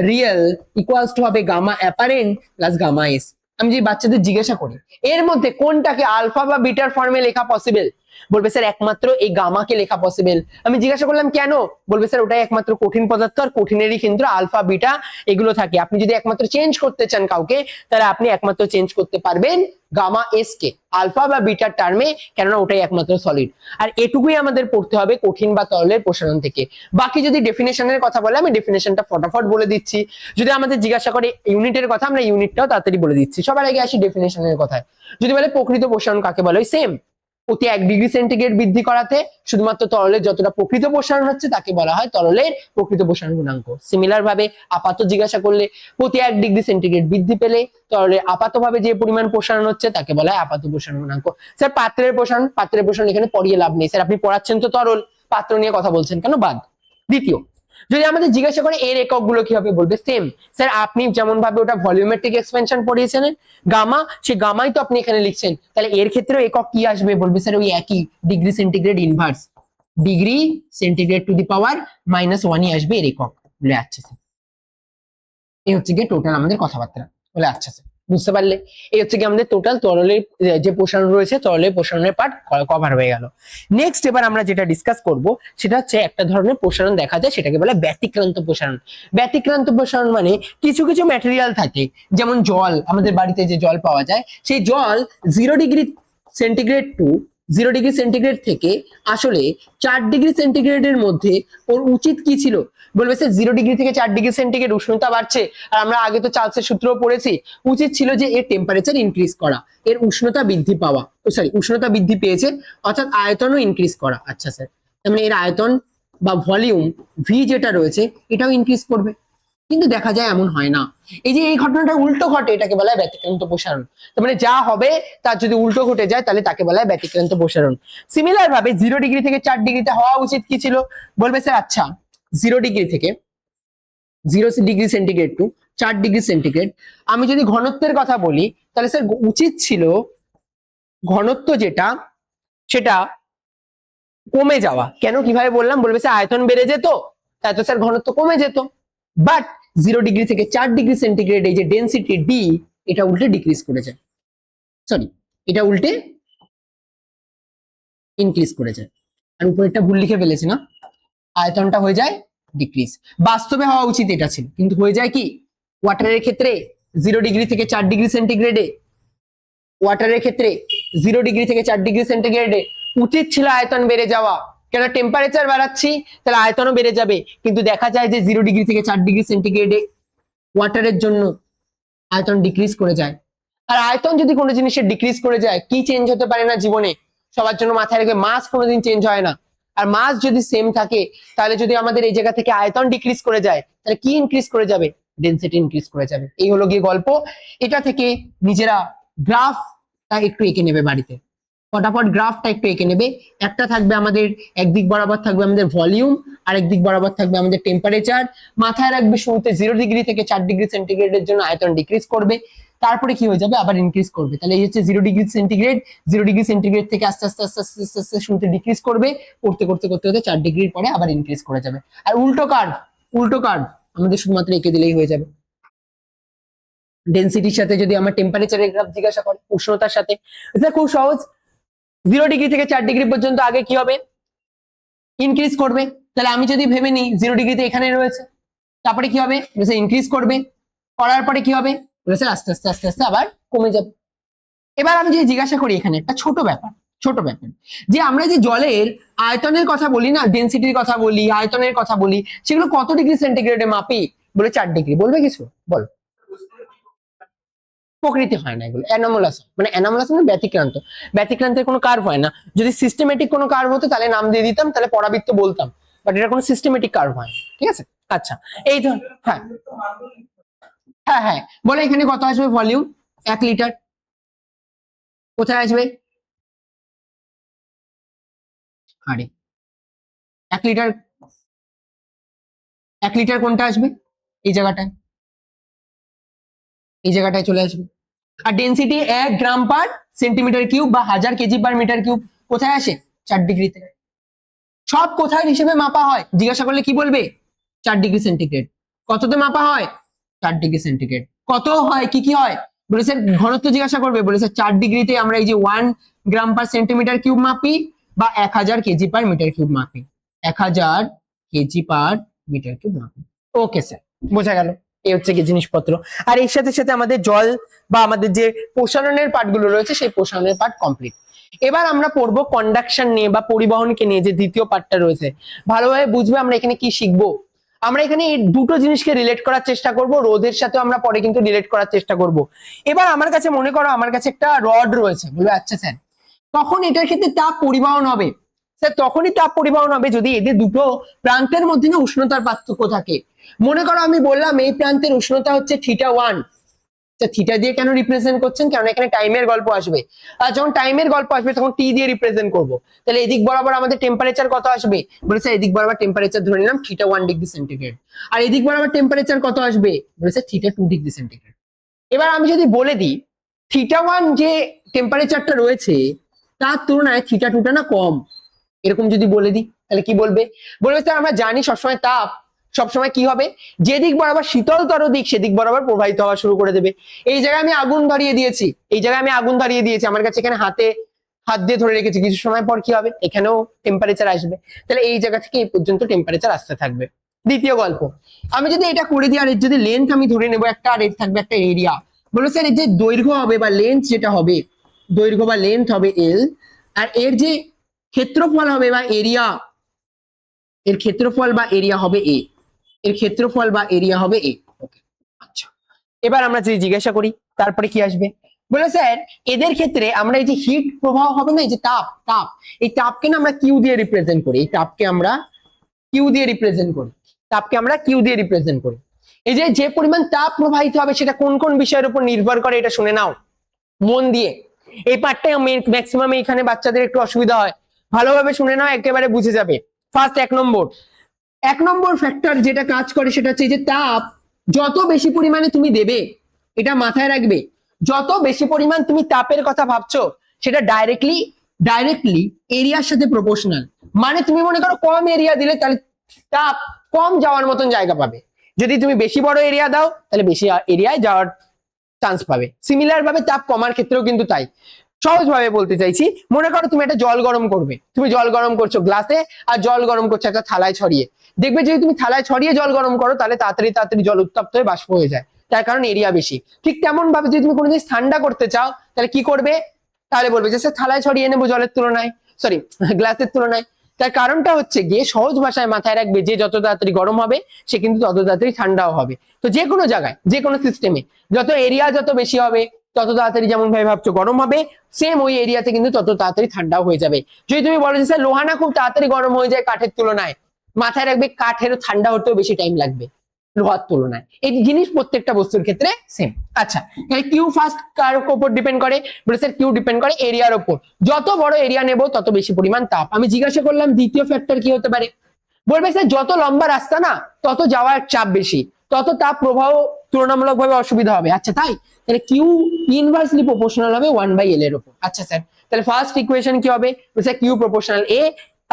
রিয়েল ইকুয়ালস টু হবে gamma apparent plus gamma S. আমি যদি বাচ্চাদের জিজ্ঞাসা করি এর মধ্যে কোনটাকে আলফা বা বিটার ফর্মে লেখা পসিবল, বলবে স্যার একমাত্র এই গামাকে লেখা পসিবল। আমি জিজ্ঞাসা করলাম কেন, বলবে স্যার ওটাই একমাত্র কঠিন পদার্থ, আর কঠিনেরই কিন্তু আলফা বিটা এগুলো থাকে। আপনি যদি একমাত্র চেঞ্জ করতে চান কাউকে, তাহলে আপনি একমাত্র চেঞ্জ করতে পারবেন গামা এস কে আলফা বা বিটার টার্মে, কেননা ওটাই একমাত্র সলিড। আর এটুকুই আমাদের পড়তে হবে কঠিন বা তরলের প্রসারণ থেকে। বাকি যদি ডেফিনেশনের কথা বলে আমি ডেফিনেশনটা ফটাফট বলে দিচ্ছি, যদি আমাদের জিজ্ঞাসা করে ইউনিটের কথা আমরা ইউনিটটাও তাড়াতাড়ি বলে দিচ্ছি। সবার আগে আসি ডেফিনেশনের কথায়। যদি বলে প্রকৃত প্রসারণ কাকে বলে, সেম প্রতি 1 ডিগ্রি সেন্টিগ্রেড বৃদ্ধি করাতে শুধুমাত্র তরলের যতটা প্রকৃত প্রসারণ হচ্ছে তাকে বলা হয় তরলের প্রকৃত প্রসারণ গুণাঙ্ক। সিমিলার ভাবে আপাত জিজ্ঞাসা করলে প্রতি 1 ডিগ্রি সেন্টিগ্রেড বৃদ্ধি পেলে তরলের আপাতভাবে যে পরিমাণ প্রসারণ হচ্ছে তাকে বলা হয় আপাত প্রসারণ গুণাঙ্ক। স্যার পাত্রের প্রসারণ, পাত্রের প্রসারণ এখানে পড়িয়ে লাভ নেই স্যার, আপনি পড়াচ্ছেন তো তরল, পাত্র নিয়ে কথা বলছেন কেন, বাদ। দ্বিতীয়, যদি আমাদের জিজ্ঞাসা করে এর একক গুলো কি হবে, বলবে সেম স্যার আপনি যেমন ভাবে ওটা ভলিউমেট্রিক এক্সপেনশন পড়িয়েছেন গামা, সেই গামাই তো আপনি এখানে লিখছেন, তাহলে এর ক্ষেত্রেও একক কি আসবে, বলবে স্যার ওই একই degree centigrade inverse, degree centigrade to the power -1ই আসবে এর একক। বলে আচ্ছা স্যার, এই হচ্ছে গিয়ে টোটাল আমাদের কথাবার্তা। বলে আচ্ছা স্যার বুঝতে পারলে? এই হচ্ছে কি আমাদের টোটাল তরলের যে প্রসারণ রয়েছে, তরলের প্রসারণের পার্ট কভার হয়ে গেল। নেক্সট এবার আমরা যেটা ডিসকাস করব সেটা হচ্ছে একটা ধরনের প্রসারণ দেখা যায়, সেটাকে বলে ব্যতিক্রান্ত প্রসারণ। ব্যতিক্রান্ত প্রসারণ মানে কিছু কিছু ম্যাটেরিয়াল থাকে, যেমন জল, আমাদের বাড়িতে যে জল পাওয়া যায়, সেই জল 0°C টু 0°C থেকে আসলে 4°C মধ্যে ওর উচিত কি ছিল? বলবে স্যার 0° থেকে 4°C উষ্ণতা বাড়ছে, আর আমরা আগে তো চার্লসের সূত্র পড়েছি, উচিত ছিল যে এর টেম্পারেচার ইনক্রিজ করা, এর উষ্ণতা বৃদ্ধি পাওয়া, সরি উষ্ণতা বৃদ্ধি পেয়েছে অর্থাৎ আয়তনও ইনক্রিজ করা। আচ্ছা স্যার, তার মানে এর আয়তন বা ভলিউম ভি যেটা রয়েছে এটাও ইনক্রিজ করবে, কিন্তু দেখা যায় এমন হয় না। এই যে এই ঘটনাটা উল্টো ঘটে, এটাকে বলা হয় ব্যতিক্রান্ত প্রসারণ। তার মানে যা হবে তার যদি উল্টো ঘটে যায় তাহলে তাকে বলা হয় ব্যতিক্রান্ত প্রসারণ। সিমিলার ভাবে 0° থেকে 4°তে হওয়া উচিত কি ছিল? বলবে স্যার আচ্ছা 0° থেকে 0°C টু 4°C, আমি যদি ঘনত্বের কথা বলি তাহলে স্যার উচিত ছিল ঘনত্ব যেটা সেটা কমে যাওয়া। কেন, কিভাবে বললাম? বলবে স্যার আয়তন বেড়ে যেত, তাই তো স্যার ঘনত্ব কমে যেত। বাট 0° থেকে 4°C এই যে ডেন্সিটি ডি, এটা উল্টে ডিক্রিজ করে যায়, সরি এটা উল্টে ইনক্রিজ করে যায়। আর উপরেরটা ভুল লিখে ফেলেছি না, আয়তনটা হয়ে যায় ডিক্রিজ। বাস্তবে হওয়া উচিত এটা ছিল, কিন্তু হয়ে যায় কি ওয়াটারের ক্ষেত্রে 0° থেকে 4°C, ওয়াটারের ক্ষেত্রে 0° থেকে 4°C উচিত ছিল আয়তন বেড়ে যাওয়া, কেন টেম্পারেচার বাড়াচ্ছি তাহলে আয়তনও বেড়ে যাবে, কিন্তু দেখা যায় যে 0° থেকে 4°C ওয়াটারের জন্য আয়তন ডিক্রিজ করে যায়। আর আয়তন যদি কোনো জিনিসের ডিক্রিজ করে যায়, কি চেঞ্জ হতে পারে না জীবনে? সবার জন্য মাথায় রাখবে, মাস কোনোদিন চেঞ্জ হয় না। আর মাস যদি সেম থাকে, তাহলে যদি আমাদের এই জায়গা থেকে আয়তন ডিক্রিজ করে যায় তাহলে কি ইনক্রিজ করে যাবে? ডেনসিটি ইনক্রিজ করে যাবে। এই হলো গিয়ে গল্প। এটা থেকে নিজেরা গ্রাফটা একটু এঁকে নেবে বাড়িতে, ফটাফট গ্রাফটা একটু এঁকে নেবে। একটা থাকবে আমাদের, একদিক বরাবর থাকবে আমাদের ভলিউম, আর একদিক বরাবর থাকবে আমাদের টেম্পারেচার। মাথায় রাখবে শুরুতে 0° থেকে 4°C জন্য আয়তন ডিক্রিজ করবে, তারপরে কি হয়ে যাবে? আবার ইনক্রিজ করবে। তাহলে এই হচ্ছে 0°C, 0°C থেকে আস্তে আস্তে আস্তে আস্তে আস্তে আস্তে শুরুতে ডিক্রিজ করবে, করতে করতে করতে করতে 4°এর পরে আবার ইনক্রিজ করে যাবে। আর উল্টো কার্ভ আমাদের শুধুমাত্র এঁকে দিলেই হয়ে যাবে। ডেনসিটির সাথে যদি আমার টেম্পারেচারের গ্রাফ জিজ্ঞাসা করে, উষ্ণতার সাথে, এটা খুব সহজ। 0° থেকে 4° পর্যন্ত আগে কি হবে? ইনক্রিজ করবে। তাহলে আমি যদি ভেবে নিই 0°তে এখানে রয়েছে, তারপরে কি হবে? ইনক্রিজ করবে, করার পরে কি হবে? বলেছে আস্তে আস্তে আস্তে আস্তে আবার কমে যাবে। এবার আমি যদি জিজ্ঞাসা করি এখানে একটা ছোট ব্যাপার, যে আমরা যে জলের আয়তনের কথা বলি না, ডেনসিটির কথা বলি, আয়তনের কথা বলি, সেগুলো কত ডিগ্রি সেন্টিগ্রেডে মাপি? বলে 4°। বলবে কিছু? বল। প্রকৃতি হয় না, এগুলো অ্যানোমালাস, মানে অ্যানোমালাস মানে ব্যতিক্রান্ত। ব্যতিক্রান্তের কোনো কার্ভ হয় না। যদি সিস্টেমেটিক কোনো কার্ভ হতো তাহলে নাম দিয়ে দিতাম, তাহলে পরাবৃত্ত বলতাম, বাট এটা কোনো সিস্টেমেটিক কার্ভ হয়। ঠিক আছে, আচ্ছা এই ধর, হ্যাঁ হ্যাঁ হ্যাঁ, বলে এখানে কত আসবে ভলিউম? 1 লিটার। কোথায় আসবে? আরে 1 লিটার, 1 লিটার কোনটা আসবে? এই জায়গাটায়, এই জায়গাটায় চলে আসবে। আর ডেনসিটি 1 গ্রাম পার সেন্টিমিটার কিউব বা 1000 কেজি পার মিটার কিউব কোথায় আসে? 4°তে। সব কোথায় হিসেবে মাপা হয় জিজ্ঞাসা করলে কি বলবে? 4°C। কততে মাপা হয়? 4°C। কত হয়, কি কি হয়? বলেছে ঘনত্ব জিজ্ঞাসা করবে, বলেছে 4°তে আমরা এই যে 1 গ্রাম পার সেন্টিমিটার কিউব মাপি বা 1000 কেজি পার মিটার কিউব মাপি, 1000 কেজি পার মিটার কিউব মাপি। ওকে স্যার, বোঝা গেল। এই হচ্ছে কি জিনিসপত্র। আর এর সাথে সাথে আমাদের জল বা আমাদের যে প্রসারণের পার্টগুলো রয়েছে সেই প্রসারণের পার্ট কমপ্লিট। এবার আমরা পড়বো কন্ডাকশন নিয়ে বা পরিবহনকে নিয়ে, যে দ্বিতীয় পার্টটা রয়েছে। ভালোভাবে বুঝবে আমরা এখানে কি শিখবো। আমরা এখানে এই দুটো জিনিসকে রিলেট করার চেষ্টা করব, রোধের সাথে আমরা পরে কিন্তু রিলেট করার চেষ্টা করব। এবার আমার কাছে মনে করো আমার কাছে একটা রড রয়েছে, বলবে আচ্ছা স্যার তখন এটার ক্ষেত্রে তাপ পরিবহন হবে। স্যার তখনই তাপ পরিবহন হবে যদি এদের দুটো প্রান্তের মধ্যে না উষ্ণতার পার্থক্য থাকে। মনে করো আমি বললাম এই প্রান্তের উষ্ণতা হচ্ছে θ1, থিটা দিয়ে কেন রিপ্রেজেন্ট করছেন? কারণ এখানে টাইমের গল্প আসবে, আর যখন টাইমের গল্প আসবে তখন টি দিয়ে রিপ্রেজেন্ট করব। তাহলে এদিক বরাবর আমাদের টেম্পারেচার কত আসবে? বলেছে এদিক বরাবর টেম্পারেচার ধরে নিলাম θ1°C, আর এদিক বরাবর টেম্পারেচার কত আসবে? বলেছে θ2°C। এবার আমি যদি বলে দিই θ1 যে টেম্পারেচারটা রয়েছে তার তুলনায় θ2টা না কম, এরকম যদি বলে দিই তাহলে কি বলবে? বলবে স্যার আমরা জানি সবসময় তাপ সবসময় কি হবে, যেদিক বরাবর শীতলতর দিক সেদিক বরাবর প্রবাহিত হওয়া শুরু করে দেবে। এই জায়গায় আমি আগুন ধরিয়ে দিয়েছি, এই জায়গায় আমি আগুন ধরিয়ে দিয়েছি, আমার কাছে এখানে হাত দিয়ে ধরে রেখেছি, কিছু সময় পর কি হবে, এখানেও টেম্পারেচার আসবে। তাহলে এই জায়গা থেকে এই পর্যন্ত টেম্পারেচার আসতে থাকবে। দ্বিতীয় গল্প, আমি যদি এটা করে দিই, আর এর যদি লেন্থ আমি ধরে নেবো একটা, আর এর থাকবে একটা এরিয়া। বলো স্যার এর যে দৈর্ঘ্য হবে বা লেন্থ যেটা হবে, দৈর্ঘ্য বা লেন্থ হবে এল, আর এর যে ক্ষেত্রফল হবে বা এরিয়া, এর ক্ষেত্রফল বা এরিয়া হবে এ, এর ক্ষেত্রফল বা এরিয়া হবে এ। ওকে, আচ্ছা, এবার আমরা যদি জিজ্ঞাসা করি তারপরে কি আসবে, বলে স্যার এদের ক্ষেত্রে আমরা এই যে হিট প্রবাহ হবে না, এই যে তাপ, এই তাপকে না আমরা কিউ দিয়ে রিপ্রেজেন্ট করি, এই তাপকে আমরা কিউ দিয়ে রিপ্রেজেন্ট করি, তাপকে আমরা কিউ দিয়ে রিপ্রেজেন্ট করি। এই যে পরিমাণ তাপ প্রবাহিত হবে সেটা কোন কোন বিষয়ের উপর নির্ভর করে, এটা শুনে নাও মন দিয়ে। এই পার্টটা ম্যাক্সিমাম এখানে বাচ্চাদের একটু অসুবিধা হয়, ভালোভাবে শুনে নাও, একেবারে বুঝে যাবে। ফার্স্ট এক নম্বর ফ্যাক্টর যেটা কাজ করে সেটা হচ্ছে যে তাপ যত বেশি পরিমাণে তুমি দেবে, এটা মাথায় রাখবে, যত বেশি পরিমাণ তুমি তাপের কথা ভাবছো সেটা ডাইরেক্টলি এরিয়ার সাথে প্রপোর্শনাল। মানে তুমি মনে করো কম এরিয়া দিলে তাহলে তাপ কম যাওয়ার মতন জায়গা পাবে, যদি তুমি বেশি বড় এরিয়া দাও তাহলে বেশি এরিয়ায় যাওয়ার চান্স পাবে। সিমিলার ভাবে তাপ কমার ক্ষেত্রেও কিন্তু তাই। সহজভাবে বলতে চাইছি, মনে করো তুমি একটা জল গরম করবে, তুমি জল গরম করছো গ্লাসে, আর জল গরম করছো একটা থালায় ছড়িয়ে, দেখবে যদি তুমি থালায় ছড়িয়ে জল গরম করো তাহলে তাড়াতাড়ি জল উত্তপ্ত হয়ে বাষ্প হয়ে যায়, তার কারণ এরিয়া বেশি। ঠিক তেমন ভাবে যদি তুমি কোনো জিনিস ঠান্ডা করতে চাও তাহলে কি করবে, তাহলে বলবে যে স্যার থালায় ছড়িয়ে নেবো জলের তুলনায়, সরি গ্লাসের তুলনায়। তার কারণটা হচ্ছে গিয়ে সহজ ভাষায় মাথায় রাখবে, যে যত তাড়াতাড়ি গরম হবে সে কিন্তু তত তাড়াতাড়ি ঠান্ডাও হবে। তো যে কোনো জায়গায় যে কোনো সিস্টেমে যত এরিয়া যত বেশি হবে তত তাড়াতাড়ি যেমন ভাবে ভাবছো গরম হবে, সেম ওই এরিয়াতে কিন্তু তত তাড়াতাড়ি ঠান্ডাও হয়ে যাবে। যদি তুমি বলো যে স্যার লোহা না খুব তাড়াতাড়ি গরম হয়ে যায় কাঠের তুলনায়, মাথায় রাখবে কাঠেরও ঠান্ডা হতেও বেশি টাইম লাগবে লোহার তুলনায়। এই জিনিস প্রত্যেকটা বস্তুর ক্ষেত্রে সেম। আচ্ছা, কিউ ফার্স্ট কার উপর ডিপেন্ড করে, বলে স্যার কিউ ডিপেন্ড করে এরিয়ার উপর, যত বড় এরিয়া নেব তত বেশি পরিমাণ তাপ। আমি জিজ্ঞাসা করলাম দ্বিতীয় ফ্যাক্টর কি হতে পারে, বলবে স্যার যত লম্বা রাস্তা না তত যাওয়ার চাপ বেশি, তত তাপ প্রবাহ তুলনামূলকভাবে অসুবিধা হবে। আচ্ছা তাই, তাহলে কিউ ইনভার্সলি প্রপোর্শনাল হবে 1/L এর উপর। আচ্ছা স্যার, তাহলে ফার্স্ট ইকুয়েশন কি হবে, স্যার কিউ প্রপোর্শনাল এ,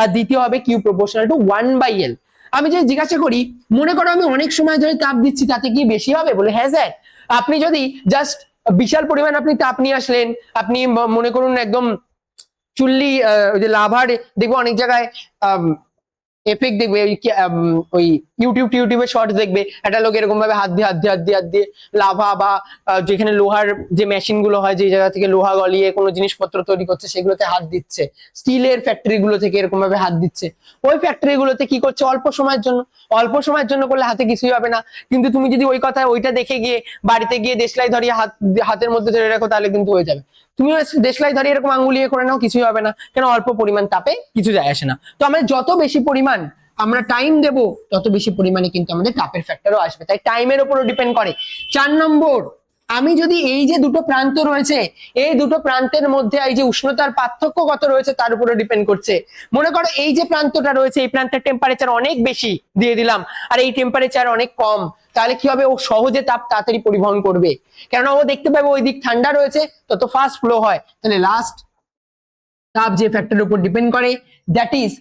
আর দ্বিতীয় হবে কিউ প্রপোর্শনাল টু 1/L। আমি যদি জিজ্ঞাসা করি, মনে করো আমি অনেক সময় ধরে তাপ দিচ্ছি, তাতে কি বেশি হবে, বলে হ্যাঁ স্যার। আপনি যদি জাস্ট বিশাল পরিমাণ আপনি তাপ নিয়ে আসলেন, আপনি মনে করুন একদম চুল্লি, ওই যে লাভার দেখবো অনেক জায়গায় এফেক্ট দেখবে, ওই ইউটিউবে শর্টস দেখবে, একটা লোক এরকম ভাবে হাত দিয়ে লাভা বা যেখানে লোহার যে মেশিন গুলো হয়, যে জায়গা থেকে লোহা গলিয়ে কোনো জিনিসপত্র তৈরি করছে সেগুলোতে হাত দিচ্ছে, স্টিলের ফ্যাক্টরি গুলো থেকে এরকম ভাবে হাত দিচ্ছে। ওই ফ্যাক্টরি গুলোতে কি করছে, অল্প সময়ের জন্য করলে হাতে কিছুই হবে না, কিন্তু তুমি যদি ওই কথা ওইটা দেখে গিয়ে বাড়িতে গিয়ে দেশলাই ধরিয়ে হাতের মধ্যে ধরে রাখো তাহলে কিন্তু হয়ে যাবে। তুমি দেশলাই ধরিয়ে এরকম আঙ্গুলিয়ে করে নাও, কিছুই হবে না, কেন অল্প পরিমাণ তাপে কিছু যায় আসে না। তো আমাদের যত বেশি পরিমাণ আমরা টাইম দেব তত বেশি পরিমাণে কিন্তু আমাদের তাপের ফ্যাক্টরও আসবে, তাই টাইমের উপরও ডিপেন্ড করে। 4 নম্বর, আমি যদি এই যে দুটো প্রান্ত রয়েছে, এই দুটো প্রান্তের মধ্যে এই যে উষ্ণতার পার্থক্য কত রয়েছে তার উপরে ডিপেন্ড করছে। মনে করো এই যে প্রান্তটা রয়েছে, এই প্রান্তের টেম্পারেচার অনেক বেশি দিয়ে দিলাম, আর এই টেম্পারেচার অনেক কম, তাহলে কি হবে, ও সহজে তাপ তাড়াতাড়ি পরিবহন করবে, কেননা ও দেখতে পাবে ওই দিক ঠান্ডা রয়েছে, তত ফাস্ট ফ্লো হয়। তাহলে লাস্ট তাপ যে ফ্যাক্টরের উপর ডিপেন্ড করে, দ্যাট ইজ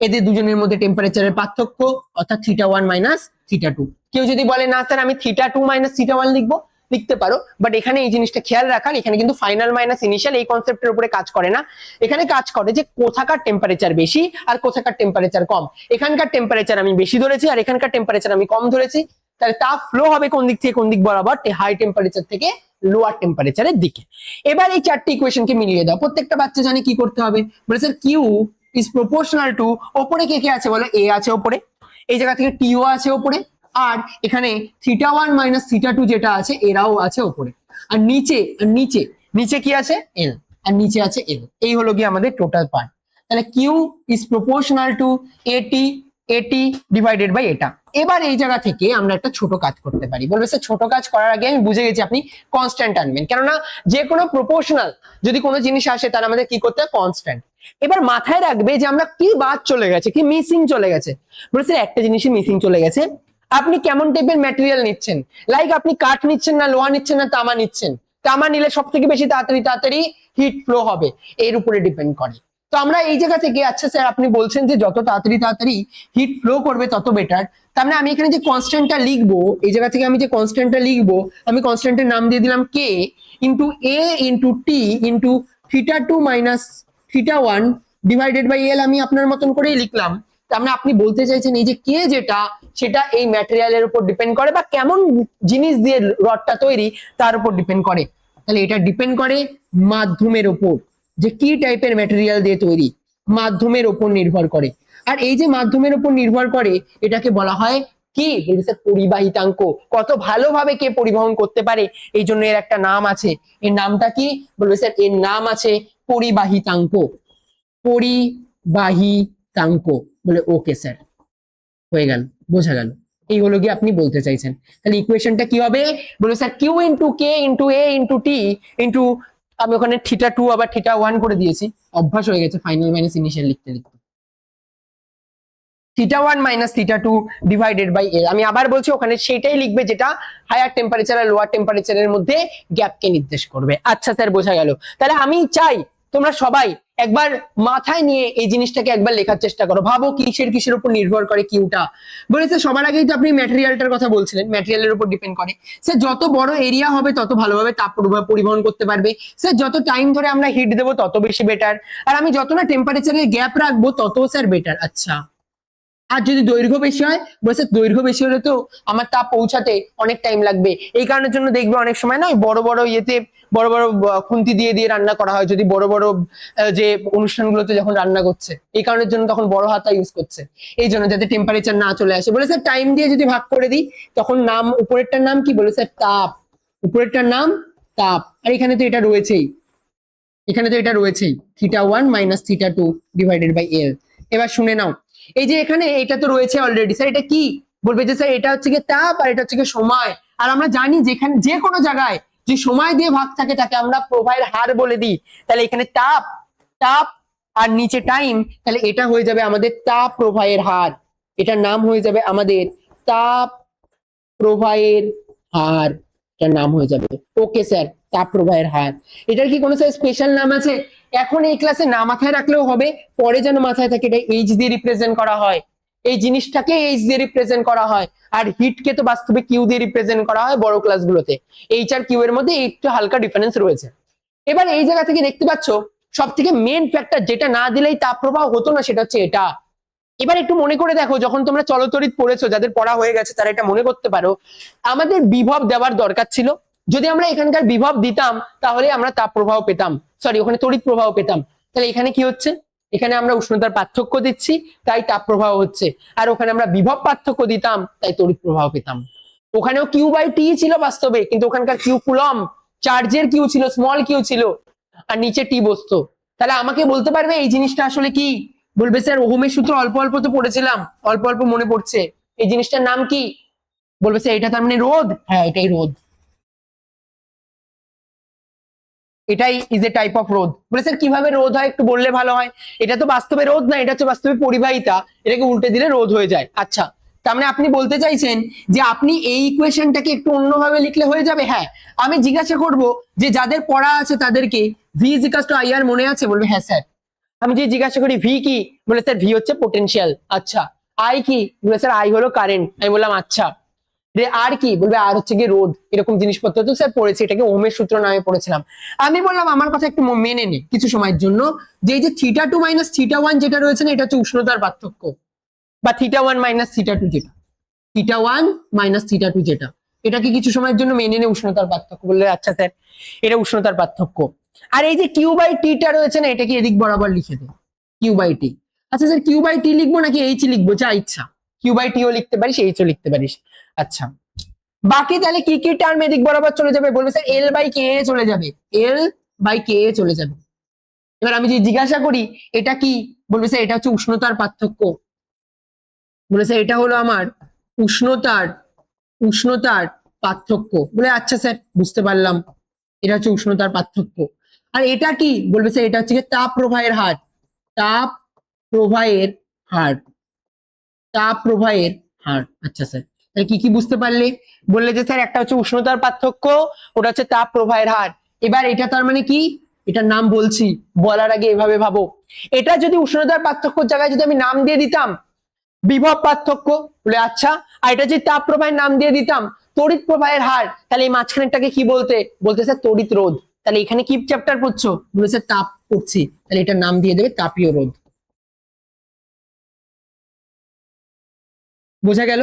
এদের দুজনের মধ্যে টেম্পারেচারের পার্থক্য, অর্থাৎ θ1 মাইনাস θ2। কেউ যদি বলে না স্যার আমি θ2 মাইনাস θ1 লিখবো, লিখতে পারো, বাট এখানে এই জিনিসটা খেয়াল রাখার, এখানে কিন্তু ফাইনাল মাইনাস ইনিশিয়াল এই কনসেপ্টের উপরে কাজ করে না, এখানে কাজ করে যে কোথাকার টেম্পারেচার বেশি আর কোথাকার টেম্পারেচার কম। এখানকার টেম্পারেচার আমি বেশি ধরেছি আর এখানকার টেম্পারেচার আমি কম ধরেছি, তাহলে তাপ ফ্লো হবে কোন দিক থেকে কোন দিক বরাবর, হাই টেম্পারেচার থেকে লোয়ার টেম্পারেচারের দিকে। এবার এই চারটি ইকুয়েশনকে মিলিয়ে দাও, প্রত্যেকটা বাচ্চা জানে কি করতে হবে, বলে sir Q is proportional to, ওপরে কে কে আছে বলে, এ আছে ওপরে, এই জায়গা থেকে টিও আছে ওপরে, আর এখানে θ1 মাইনাস θ2 যেটা আছে এরাও আছে ওপরে, আর নিচে কি আছে, এল, আর নিচে আছে এল। এই হলো কি আমাদের টোটাল পার্ট। তাহলে কিউ ইজ প্রপোর্শনাল টু এটি ডিভাইডেড বাই এটা। এবার এই জায়গা থেকে আমরা একটা ছোট কাজ করতে পারি, বলবে স্যার ছোট কাজ করার আগে আমি বুঝে গেছি আপনি কনস্ট্যান্ট আনবেন, কেননা যে কোনো প্রপোর্শনাল যদি কোনো জিনিস আসে তার আমাদের কি করতে হয়, কনস্ট্যান্ট। এবার মাথায় রাখবে যে আমরা কি বাদ চলে গেছে, কি মিসিং চলে গেছে, বলে স্যার একটা জিনিসই মিসিং চলে গেছে, আপনি কেমন টাইপের ম্যাটেরিয়াল নিচ্ছেন, লাইক আপনি কাঠ নিচ্ছেন না লোহা নিচ্ছেন না তামা নিচ্ছেন, তামা নিলে সব থেকে বেশি তাড়াতাড়ি হিট ফ্লো হবে, এর উপরে ডিপেন্ড করে। তো আমরা এই জায়গা থেকে, আচ্ছা স্যার আপনি বলছেন যে যত তাড়াতাড়ি হিট ফ্লো করবে তত বেটার, তার মানে আমি এখানে যে কনস্ট্যান্টটা লিখবো, এই জায়গা থেকে আমি যে কনস্ট্যান্টটা লিখবো, আমি কনস্ট্যান্টের নাম দিয়ে দিলাম K into A into T into θ2 minus θ1 divided by L, আমি আপনার মতন করেই লিখলাম। তার মানে আপনি বলতে চাইছেন এই যে কে যেটা, সেটা এই ম্যাটেরিয়ালের উপর ডিপেন্ড করে বা কেমন জিনিস দিয়ে রডটা তৈরি তার উপর ডিপেন্ড করে। তাহলে এটা ডিপেন্ড করে মাধ্যমের উপর, যে কি টাইপের ম্যাটেরিয়াল দিয়ে তৈরি, মাধ্যমের উপর নির্ভর করে। আর এই যে মাধ্যমের উপর নির্ভর করে, এটাকে বলা হয় কি, স্যার পরিবাহিতাঙ্ক। কত ভালোভাবে কে পরিবহন করতে পারে, এই জন্য এর একটা নাম আছে। এর নামটা কি বলবে স্যার? এর নাম আছে পরিবাহিতাঙ্ক। পরিবাহিতাঙ্ক বলে ওকে স্যার, হয়ে গেল, বোঝা গেল। এই হলো কি আপনি বলতে চাইছেন। তাহলে ইকুয়েশনটা কি হবে? বলবে sir Q into k into A into T into, আমি ওখানে θ2 আবার θ1 করে দিয়েছি, অভ্যাস হয়ে গেছে ফাইনাল মাইনাস ইনিশিয়াল লিখতে লিখতে। θ1 মাইনাস θ2 ডিভাইডেড বাই এল, আমি আবার বলছি ওখানে সেটাই লিখবে যেটা হায়ার টেম্পারেচার আর লোয়ার টেম্পারেচারের মধ্যে গ্যাপকে নির্দেশ করবে। আচ্ছা স্যার বোঝা গেল। তাহলে আমি চাই তোমরা সবাই একবার মাথায় নিয়ে এই জিনিসটাকে একবার লেখার চেষ্টা করো, ভাবো কিসের উপর নির্ভর করে কিউটা। বলেছে সবার আগেই তো আপনি ম্যাটেরিয়ালটার কথা বলছিলেন, ম্যাটেরিয়ালের উপর ডিপেন্ড করে। স্যার যত বড় এরিয়া হবে তত ভালোভাবে তাপ পরিবহন করতে পারবে। স্যার যত টাইম ধরে আমরা হিট দেবো তত বেশি বেটার, আর আমি যত না টেম্পারেচারের গ্যাপ রাখবো তত স্যার বেটার। আচ্ছা, আর যদি দৈর্ঘ্য বেশি হয়, বলছে দৈর্ঘ্য বেশি হলে তো আমার তাপ পৌঁছাতে অনেক টাইম লাগবে। এই কারণের জন্য দেখবে অনেক সময় না বড় বড় ইয়েতে বড় বড় খুন্তি দিয়ে দিয়ে রান্না করা হয়, যদি বড় বড় যে অনুষ্ঠানগুলোতে যখন রান্না করছে, এই কারণের জন্য তখন বড় হাতা ইউজ করছে, এই জন্য যাতে টেম্পারেচার না চলে আসে। বলে স্যার টাইম দিয়ে যদি ভাগ করে দিই তখন নাম, উপরেরটার নাম কি? বলে স্যার তাপ, উপরেরটার নাম তাপ। আর এখানে তো এটা রয়েছেই, এখানে তো এটা রয়েছেই θ1 মাইনাস θ2 ডিভাইডেড বাই এল। এবার শুনে নাও, এই যে এখানে এটা তো রয়েছে অলরেডি, স্যার এটা কি? বলবে যে স্যার এটা হচ্ছে কি তাপ আর এটা হচ্ছে কি সময়। আর আমরা জানি যেখানে যে কোনো জায়গায় যে সময় দিয়ে ভাগ থাকে তাকে আমরা প্রবাহের হার বলে দিই। তাহলে এখানে তাপ, তাপ আর নিচে টাইম, তাহলে এটা হয়ে যাবে আমাদের তাপ প্রবাহের হার। এটার নাম হয়ে যাবে আমাদের তাপ প্রবাহের হার, এটার নাম হয়ে যাবে ওকে স্যার তাপ প্রবাহের হার। এটার কি কোনো স্যার স্পেশাল নাম আছে? এখন এই ক্লাসে না মাথায় রাখলেও হবে, পরে যেন মাথায় থাকে। এটা এইচ দিয়ে রিপ্রেজেন্ট করা হয়, এই জিনিসটাকে এইচ দিয়ে রিপ্রেজেন্ট করা হয়, আর হিটকে তো বাস্তবে কিউ দিয়ে রিপ্রেজেন্ট করা হয় বড় ক্লাসগুলোতে। এইচ আর কিউ এর মধ্যে একটু হালকা ডিফারেন্স রয়েছে। এবার এই জায়গা থেকে দেখতে পাচ্ছ সব থেকে মেন ফ্যাক্টর যেটা না দিলেই তাপ প্রবাহ হতো না, সেটা হচ্ছে এটা। এবার একটু মনে করে দেখো, যখন তোমরা চলতড়িৎ পড়েছো, যাদের পড়া হয়ে গেছে তারা এটা মনে করতে পারো, আমাদের বিভব দেওয়ার দরকার ছিল। যদি আমরা এখানকার বিভব দিতাম তাহলে আমরা তাপ প্রবাহ পেতাম, সরি ওখানে তড়িৎ প্রবাহ পেতাম। তাহলে এখানে কি হচ্ছে? এখানে আমরা উষ্ণতার পার্থক্য দিচ্ছি তাই তাপ প্রবাহ হচ্ছে, আর ওখানে আমরা বিভব পার্থক্য দিতাম তাই তড়িৎ প্রবাহ পেতাম। ওখানেও কিউ বাই টি ছিল বাস্তবে, কিন্তু ওখানকার কিউ কুলম চার্জের কিউ ছিল, স্মল কিউ ছিল, আর নিচে টি বসতো। তাহলে আমাকে বলতে পারবে এই জিনিসটা আসলে কি? বলবে স্যার ওহমের সূত্র অল্প অল্প তো পড়েছিলাম, অল্প অল্প মনে পড়ছে, এই জিনিসটার নাম কি? বলবে স্যার এটা তার মানে রোধ। হ্যাঁ এটাই রোধ, এটাই ইজ এ টাইপ অফ রোধ। বলে স্যার কিভাবে রোধ হয় একটু বললে ভালো হয়। এটা তো বাস্তবে রোধ না, এটা হচ্ছে বাস্তবে পরিবাহিতা, এটাকে উল্টে দিলে রোধ হয়ে যায়। আচ্ছা, তার মানে আপনি বলতে চাইছেন যে আপনি এই ইকুয়েশনটাকে একটু অন্যভাবে লিখলে হয়ে যাবে? হ্যাঁ, আমি জিজ্ঞাসা করব যে যাদের পড়া আছে তাদেরকে V is equal to I R মনে আছে? বলবে হ্যাঁ স্যার। আমি যে জিজ্ঞাসা করি ভি কি? বলে স্যার ভি হচ্ছে পোটেনশিয়াল। আচ্ছা, আই কি? বলে স্যার আই হলো কারেন্ট। আমি বললাম আচ্ছা, আর কি? বলবে আর হচ্ছে গিয়ে রোধ। এরকম জিনিসপত্র তো স্যার পড়েছি, এটাকে ওহমের সূত্র নামে পড়েছিলাম। আমি বললাম আমার কথা একটু মেনে নে কিছু সময়ের জন্য, যে এই যে θ2 মাইনাস θ1 যেটা রয়েছে না, এটা হচ্ছে উষ্ণতার পার্থক্য, বা θ1 মাইনাস θ2 যেটা, θ1 মাইনাস θ2 যেটা, এটাকে কিছু সময়ের জন্য মেনে নে উষ্ণতার পার্থক্য। বললে আচ্ছা স্যার এটা উষ্ণতার পার্থক্য। আর এই যে কিউ বাই টিটা রয়েছে না, এটাকে এদিক বরাবর লিখে দে, কিউ বাই টি। আচ্ছা স্যার কিউ বাই টি লিখবো নাকি এইচ লিখবো? যা ইচ্ছা, কিউ বাই টিও লিখতে পারিস, এইচও লিখতে পারিস। আচ্ছা, বাকি তাহলে কি কি টার্ম এদিক বরাবর চলে যাবে? বলবে স্যার এল বাই কে চলে যাবে, এল বাই কে চলে যাবে। এবার আমি যদি জিজ্ঞাসা করি এটা কি? বলবে স্যার এটা হচ্ছে উষ্ণতার পার্থক্য। বলে স্যার এটা হলো আমার উষ্ণতার উষ্ণতার পার্থক্য। বলে আচ্ছা স্যার বুঝতে পারলাম, এটা হচ্ছে উষ্ণতার পার্থক্য। আর এটা কি? বলবে স্যার এটা হচ্ছে তাপ প্রবাহের হার, তাপ প্রবাহের হার, তাপ প্রবাহের হার। আচ্ছা স্যার, তাহলে কি কি বুঝতে পারলে? বললে যে স্যার একটা হচ্ছে উষ্ণতার পার্থক্য, ওটা হচ্ছে তাপ প্রবাহের হার। এবার এটা তার মানে কি? এটার নাম বলছি, বলার আগে এভাবে ভাবো, এটা যদি উষ্ণতার পার্থক্যের জায়গায় যদি আমি নাম দিয়ে দিতাম বিভব পার্থক্য, বলে আচ্ছা, আর এটা যদি তাপ প্রবাহের নাম দিয়ে দিতাম তড়িৎ প্রবাহের হার, তাহলে এই মাঝখানেরটাকে কি বলতে বলতে স্যার তড়িৎ রোধ। তাহলে এখানে কি চ্যাপ্টার পড়ছো, বলে স্যার তাপ পড়ছি, তাহলে এটার নাম দিয়ে দেবে তাপীয় রোধ। বোঝা গেল?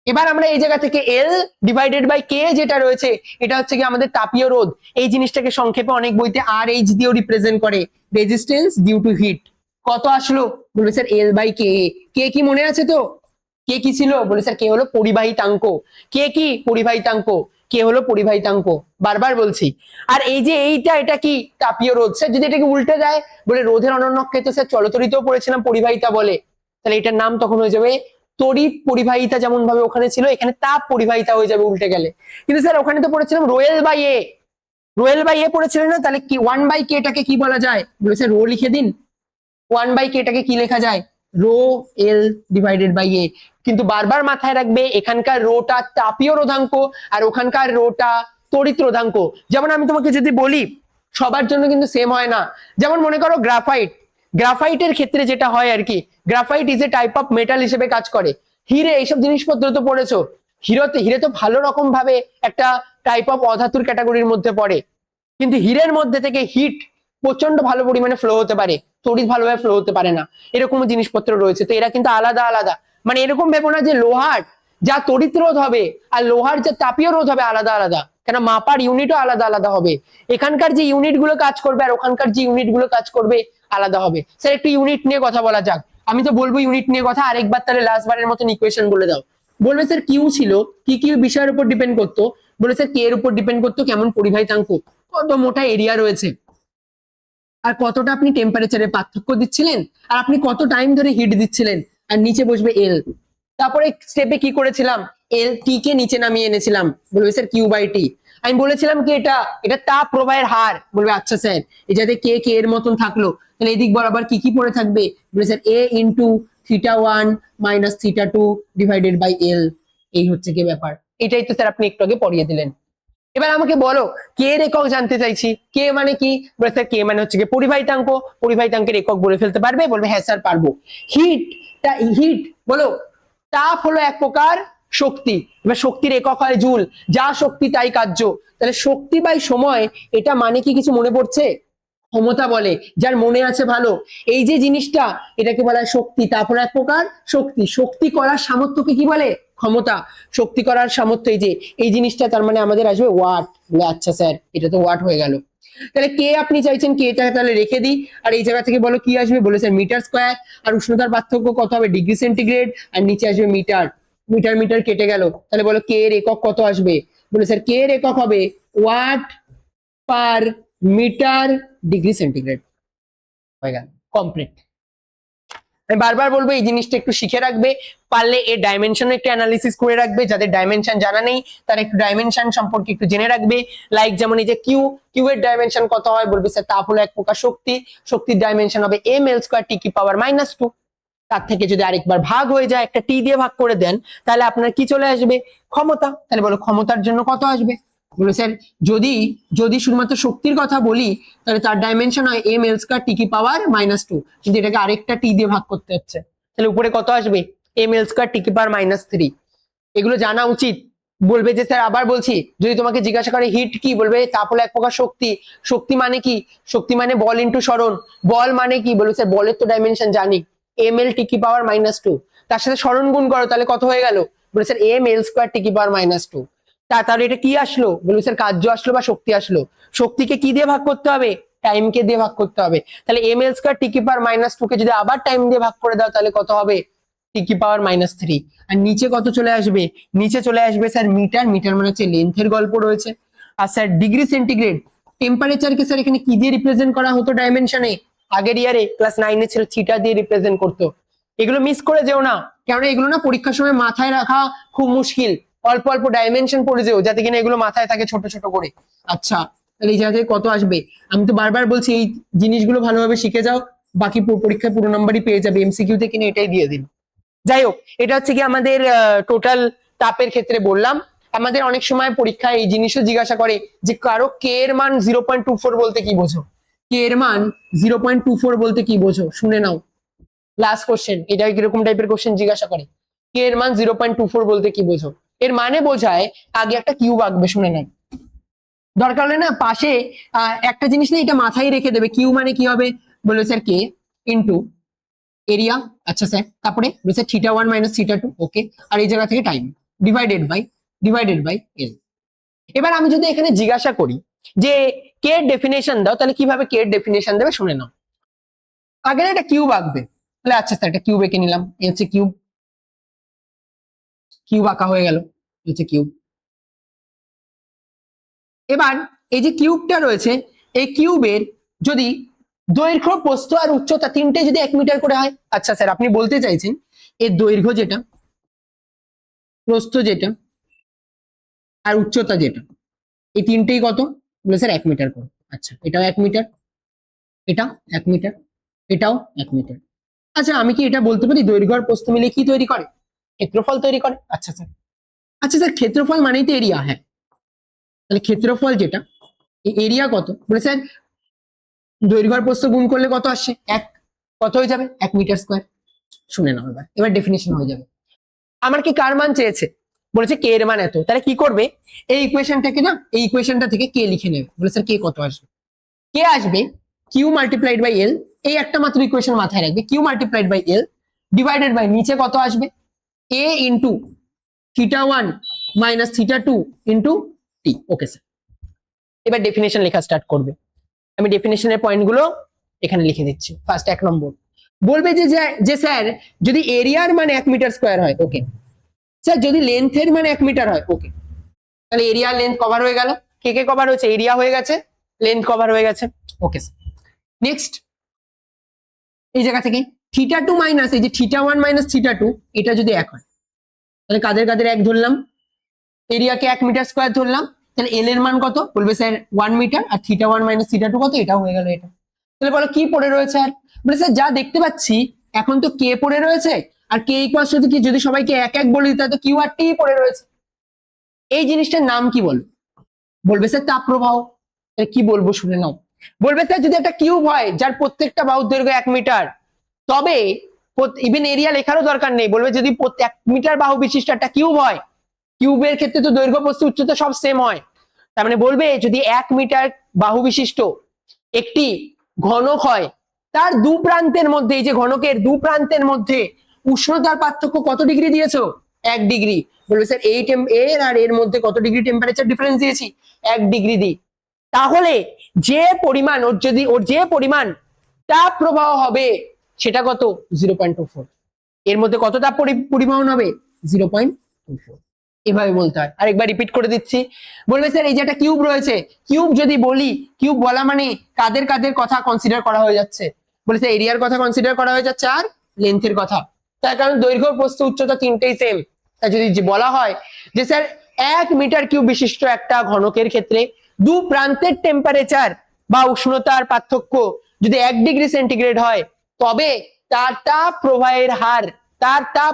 এবার আমরা এই জায়গা থেকে এল ডিভাইডেড বাই কে যেটা রয়েছে এটা হচ্ছে কি আমাদের তাপীয় রোধ। এই জিনিসটাকে সংক্ষেপে অনেক বইতে আর এইচ দিয়েও রিপ্রেজেন্ট করে, রেজিস্ট্যান্স ডিউ টু হিট। কত আসলো, বলে স্যার এল বাই কে। কে কি মনে আছে তো, কে কি ছিল, বলে স্যার কে হলো পরিবাহিতাঙ্ক। কে কি পরিবাহিতাঙ্ক, কে হলো পরিবাহিতাঙ্ক, বারবার বলছি। আর এই যে এইটা, এটা কি তাপীয় রোধ। স্যার যদি এটাকে উল্টে যায়, বলে রোধের অনন্যককে তো স্যার চলতরিতেও পড়েছিলাম পরিবাহিতা বলে, তাহলে এটার নাম তখন হয়ে যাবে তড়িৎ পরিবাহিতা, যেমন ভাবে ওখানে ছিল এখানে তাপ পরিবাহিতা হয়ে যাবে উল্টে গেলে। কিন্তু স্যার ওখানে তো পড়েছিলাম রোয়েল বাই এ, রোয়েল বাই এ পড়েছিলেন না, তাহলে কি ওয়ান বাই কে টাকে কি বলা যায়, বলে স্যার রো লিখে দিন। ওয়ান বাই কে টাকে কি লেখা যায়, রো এল ডিভাইডেড বাই এ। কিন্তু বারবার মাথায় রাখবে এখানকার রোটা তাপীয় রোধাঙ্ক আর ওখানকার রোটা তড়িৎ রোধাঙ্ক। যেমন আমি তোমাকে যদি বলি সবার জন্য কিন্তু সেম হয় না। যেমন মনে করো গ্রাফাইট, গ্রাফাইটের ক্ষেত্রে যেটা হয় আর কি, graphite is a type of metal হিসেবে কাজ করে। হিরে এইসব জিনিসপত্র তো পড়েছো, হিরে তো ভালো রকম ভাবে একটা টাইপ অফ অধাতুর ক্যাটাগরির মধ্যে পড়ে, কিন্তু হীরের মধ্যে থেকে হিট প্রচন্ড ভালো পরিমাণে ফ্লো হতে পারে, তড়িৎ ভালোভাবে ফ্লো হতে পারে না, এরকম জিনিসপত্র রয়েছে। তো এরা কিন্তু আলাদা আলাদা, মানে এরকম ভেবো না যে লোহার যা তড়িৎ রোধ হবে আর লোহার যা তাপীয় রোধ হবে আলাদা আলাদা, কেন মাপার ইউনিটও আলাদা আলাদা হবে। এখানকার যে ইউনিট গুলো কাজ করবে আর ওখানকার যে ইউনিট গুলো কাজ করবে আলাদা হবে। স্যার একটু ইউনিট নিয়ে কথা বলা যাক, আমি তো বলবো ইউনিট নিয়ে কথা, আরেকবার তাহলে লাস্ট বারের মতন ইকুয়েশন বলে দাও। বলবে স্যার কিউ ছিল, কি কি বিষয়ের উপর ডিপেন্ড করতো, বলে স্যার কে এর উপর ডিপেন্ড করতো কেমন পরিবাহিতাঙ্ক, কত মোটা এরিয়া রয়েছে, আর কতটা আপনি টেম্পারেচারে পার্থক্য দিচ্ছিলেন, আর আপনি কত টাইম ধরে হিট দিচ্ছিলেন, আর নিচে বসবে এল। তারপরে স্টেপে কি করেছিলাম, এল টি কে নিচে নামিয়ে এনেছিলাম, বলবে স্যার কিউ বাই টি। আমি বলেছিলাম কি এটা এটা তাপ প্রবাহের হার, বলবে আচ্ছা স্যার এই যাতে কে কে এর মতন থাকলো, তাহলে এদিক বরাবর কি কি পড়ে থাকবে, বলে sir A into theta one minus theta two divided by L. এই হচ্ছে কি ব্যাপার, এটাই তো স্যার আপনি একটু আগে পড়িয়ে দিলেন। এবার আমাকে বলো কে এর একক জানতে চাইছি, কে মানে কি, বলে স্যার কে মানে হচ্ছে কি পরিবাহিতাঙ্ক, পরিবাহিতাঙ্কের একক বলে ফেলতে পারবে, বলবে হ্যাঁ স্যার পারবো। হিট, হিট বলো, তাপ হলো এক প্রকার শক্তি, এবার শক্তির একক হয় জুল, যা শক্তি তাই কার্য, তাহলে শক্তি বাই সময়, এটা মানে কি কিছু মনে পড়ছে, ক্ষমতা বলে, যার মনে আছে ভালো। এই যে জিনিসটা এটাকে বলা হয় শক্তি, তাপ হলো এক প্রকার শক্তি, শক্তি করার সামর্থ্যকে কি বলে, ক্ষমতা। শক্তি করার সামর্থ্য এই যে এই জিনিসটা, তার মানে আমাদের আসবে ওয়াট, বলে আচ্ছা স্যার এটা তো ওয়াট হয়ে গেল। তাহলে কে আপনি চাইছেন কে টা তাহলে রেখে দিই, আর এই জায়গা থেকে বলো কি আসবে, বলে স্যার মিটার স্কোয়ার, আর উষ্ণতার পার্থক্য কত হবে ডিগ্রি সেন্টিগ্রেড, আর নিচে আসবে মিটার, মিটার মিটার কেটে গেল, তাহলে বলো কে এর একক কত আসবে, বলে স্যার কে এর একক হবে watt per metre degree centigrade. হয়ে গেল কমপ্লিট। আমি বারবার বলবো এই জিনিসটা একটু শিখে রাখবে, পারলে এর ডাইমেনশন একটু অ্যানালিসিস করে রাখবে, যাদের ডাইমেনশন জানা নেই তারা একটু ডাইমেনশন সম্পর্কে একটু জেনে রাখবে। লাইক যেমন এই যে কিউ, কিউ এর ডাইমেনশন কত হয়, বলবে স্যার তাপ হলো এক প্রকার শক্তি, শক্তির ডাইমেনশন হবে এম এল স্কোয়ার টি কি পাওয়ার মাইনাস টু। তার থেকে যদি আরেকবার ভাগ হয়ে যায়, একটা টি দিয়ে ভাগ করে দেন, তাহলে আপনার কি চলে আসবে ক্ষমতা। তাহলে বলো ক্ষমতার জন্য কত আসবে, বলে স্যার যদি যদি শুধুমাত্র শক্তির কথা বলি তাহলে তার ডাইমেনশন হয় এম এল স্কোয়ার টি কি পাওয়ার মাইনাস টু, কিন্তু এটাকে আরেকটা টি দিয়ে ভাগ করতে হচ্ছে, তাহলে উপরে কত আসবে এম এল স্কোয়ার টি কি পাওয়ার মাইনাস থ্রি। এগুলো জানা উচিত। বলবে যে স্যার আবার বলছি, যদি তোমাকে জিজ্ঞাসা করে হিট কি, বলবে তাপ হলো এক প্রকার শক্তি, শক্তি মানে কি, শক্তি মানে বল ইন্টু সরণ, বল মানে কি, বলবে স্যার বলের তো ডাইমেনশন জানি এম এল টি কি পাওয়ার মাইনাস টু, তার সাথে সরণ গুণ করো তাহলে কত হয়ে গেল, বলে স্যার এম এল স্কোয়ার টি কি পাওয়ার মাইনাস টু। তাহলে এটা কি আসলো, বলবে স্যার কার্য আসলো বা শক্তি আসলো, শক্তিকে কি দিয়ে ভাগ করতে হবে, টাইম কে দিয়ে ভাগ করতে হবে, তাহলে এম এল স্কোয়ার টি কি পাওয়ার মাইনাস টু কে যদি আবার টাইম দিয়ে ভাগ করে দাও তাহলে কত হবে টি কি পাওয়ার মাইনাস থ্রি। আর নিচে কত চলে আসবে, নিচে চলে আসবে স্যার মিটার, মিটার মানে হচ্ছে লেন্থের গল্প রয়েছে। আর স্যার ডিগ্রি সেন্টিগ্রেড, টেম্পারেচারকে স্যার এখানে কি দিয়ে রিপ্রেজেন্ট করা হতো ডাইমেনশনে, আগের ইয়ারে ক্লাস 9 এ ছিল থিটা দিয়ে রিপ্রেজেন্ট করতো। এগুলো মিস করে যেও না, কারণ এগুলো না পরীক্ষার সময় মাথায় রাখা খুব মুশকিল, অল্প অল্প ডাইমেনশন পড়ে যেও যাতে কিনা এগুলো মাথায় থাকে ছোট ছোট করে। আচ্ছা তাহলে এই জায়গা থেকে কত আসবে, আমি তো বারবার বলছি এই জিনিসগুলো ভালোভাবে শিখে যাও, বাকি পরীক্ষায় পুরো নাম্বারই পেয়ে যাবে, এমসিকিউ তে কিনা এটাই দিয়ে দিন। যাই হোক, এটা হচ্ছে কি আমাদের টোটাল তাপের ক্ষেত্রে বললাম। আমাদের অনেক সময় পরীক্ষায় এই জিনিসও জিজ্ঞাসা করে যে কারো কে এর মান 0.24 বলতে কি বোঝো, কে এর মান 0.24 বলতে কি বোঝো, শুনে নাও লাস্ট কোশ্চেন। এটা কিরকম টাইপের কোশ্চেন জিজ্ঞাসা করে, কে এর মান 0.24 বলতে কি বোঝো? এর মানে বোঝায় আগে একটা কিউব আঁকবে, শুনে নেন। দরকার হলে না পাশে একটা জিনিস না এটা মাথায় রেখে দেবে, কিউ মানে কি হবে, বলবে স্যার কে ইন্টু এরিয়া, আচ্ছা স্যার, তারপরে বলছে θ1 মাইনাস θ2, ওকে, আর এই জায়গা থেকে টাইম ডিভাইডেড বাই এল। এবার আমি যদি এখানে জিজ্ঞাসা করি যে কে এর ডেফিনেশন দাও, তাহলে কিভাবে কে এর ডেফিনেশন দেবে শুনে নাও। আগে না একটা কিউব আঁকবে, তাহলে আচ্ছা স্যার একটা কিউব এঁকে নিলাম, এই হচ্ছে কিউব, কিউব আঁকা হয়ে গেল, এই হচ্ছে কিউব। এবার এই যে কিউবটা রয়েছে, এই কিউবের যদি দৈর্ঘ্য, প্রস্থ আর উচ্চতা তিনটে যদি 1 মিটার করে হয়, আচ্ছা স্যার আপনি বলতে চাইছেন এর দৈর্ঘ্য যেটা, প্রস্থ যেটা আর উচ্চতা যেটা, এই তিনটেই কত, বলে স্যার 1 মিটার করে। আচ্ছা এটাও 1 মিটার, এটা 1 মিটার, এটাও 1 মিটার। আচ্ছা আমি কি এটা বলতে পারি দৈর্ঘ্য আর প্রস্থ মিলে কি তৈরি করে, ক্ষেত্রফল তৈরি করে? আচ্ছা স্যার, আচ্ছা স্যার ক্ষেত্রফল মানেই তো এরিয়া, হ্যাঁ, তাহলে ক্ষেত্রফল যেটা, এই এরিয়া কত, বলে স্যার দৈর্ঘ্য আর প্রস্থ গুণ করলে কত আসছে, এক, কত হয়ে যাবে 1 মিটার স্কয়ার। শুনে নাও এবার ডেফিনিশন হয়ে যাবে। আমার কি কার মান চেয়েছে, বলেছে কে এর মান এত, তাহলে কি করবে, এই ইকুয়েশনটাকে না, এই ইকুয়েশনটা থেকে কে লিখে নেবে, বলে স্যার কে কত আসবে, কে আসবে কিউ মাল্টিপ্লাইড বাই এল, এই একটা মাত্র ইকুয়েশন মাথায় রাখবে, Q multiplied by L divided by নিচে কত আসবে, A into θ1 minus θ2 into T. Okay sir, এবার ডেফিনেশন লেখা স্টার্ট করবে। আমি ডেফিনেশনের পয়েন্টগুলো এখানে লিখে দিচ্ছি। ফার্স্ট 1 নম্বর বলবে যে স্যার যদি এরিয়ার মানে 1 মিটার স্কয়ার হয়, ওকে স্যার যদি লেন্থের মানে 1 মিটার হয়, ওকে, তাহলে এরিয়া লেন্থ কভার হয়ে গেল, কে কে কভার হয়েছে, এরিয়া হয়ে গেছে, লেন্থ কভার হয়ে গেছে, ওকে স্যার। নেক্সট এই জায়গা থেকে θ2 মাইনাস এই যে θ1 মাইনাস θ2 এটা যদি 1 হয়, তাহলে কাদের কাদের 1 ধরলাম, এরিয়াকে 1 মিটার স্কয়ার ধরলাম, তাহলে এল এর মান কত, বলবে স্যার 1 মিটার, আর θ1 মাইনাস θ2 কত, এটাও হয়ে গেল এটা। তাহলে বলো কি পড়ে রয়েছে আর, বলে স্যার যা দেখতে পাচ্ছি এখন তো কে পড়ে রয়েছে, আর কে ইকুয়াল টু কি, যদি সবাইকে এক এক বলে দিতে তো কিউ আর টি পড়ে রয়েছে। এই জিনিসটার নাম কি বলবো, বলবে স্যার তাপ প্রবাহ। কি বলবো শুনে নাও, বলবে স্যার যদি একটা কিউব হয় যার প্রত্যেকটা বাহুর দৈর্ঘ্য 1 মিটার, তবে ইভেন এরিয়া লেখারও দরকার নেই, বলবে যদি 1 মিটার বাহু বিশিষ্ট একটা কিউব হয়, কিউবের ক্ষেত্রে তো দৈর্ঘ্য প্রস্থ উচ্চতা সব সেম হয়, তার মানে বলবে যদি 1 মিটার বাহু বিশিষ্ট একটি ঘনক হয়, তার দু প্রান্তের মধ্যে, এই যে ঘনকের দু প্রান্তের মধ্যে উষ্ণতার পার্থক্য কত ডিগ্রি দিয়েছো, 1 ডিগ্রি, বলবে স্যার এই এর আর এর মধ্যে কত ডিগ্রি টেম্পারেচার ডিফারেন্স দিয়েছি, 1 ডিগ্রি দিই, তাহলে যে পরিমাণ ওর যে পরিমাণ তাপ প্রবাহ হবে সেটা কত, 0.24, এর মধ্যে কত তাপ পরিবহন হবে, 0.24। এভাবে বলতে হয়। আরেকবার রিপিট করে দিচ্ছি, বলবে স্যার এই যে একটা কিউব রয়েছে, কিউব যদি বলি, কিউব বলা মানে কাদের কাদের কথা কনসিডার করা হয়ে যাচ্ছে, বলে স্যার এরিয়ার কথা কনসিডার করা হয়ে যাচ্ছে আর লেন্থের কথা, তার কারণ দৈর্ঘ্য প্রস্থ উচ্চতা তিনটেই সেম। তাই যদি বলা হয় যে স্যার 1 মিটার কিউব বিশিষ্ট একটা ঘনকের ক্ষেত্রে দু প্রান্তের টেম্পারেচার বা উষ্ণতার পার্থক্য যদি 1 ডিগ্রি সেন্টিগ্রেড হয়, তবে তার তাপ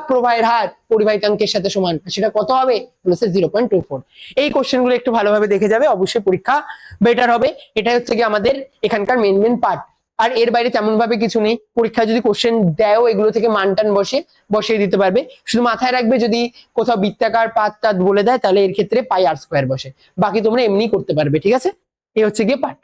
প্রবাহের হার পরিবাহিতাঙ্কের সাথে সমান, সেটা কত হবে, 0.24। এই কোশ্চেন গুলো একটু ভালোভাবে দেখে যাবে, অবশ্যই পরীক্ষা বেটার হবে। এটা হচ্ছে কি আমাদের এখানকার মেন পার্ট, আর এর বাইরে তেমন ভাবে কিছু নেই। পরীক্ষা যদি কোশ্চেন দেয় এগুলো থেকে মানটান বসিয়ে দিতে পারবে, শুধু মাথায় রাখবে যদি কোথাও বৃত্তাকার পাত বলে দেয় তাহলে এর ক্ষেত্রে পাই আর স্কোয়ার বসে, বাকি তোমরা এমনি করতে পারবে, ঠিক আছে। এই হচ্ছে গিয়ে পার্ট।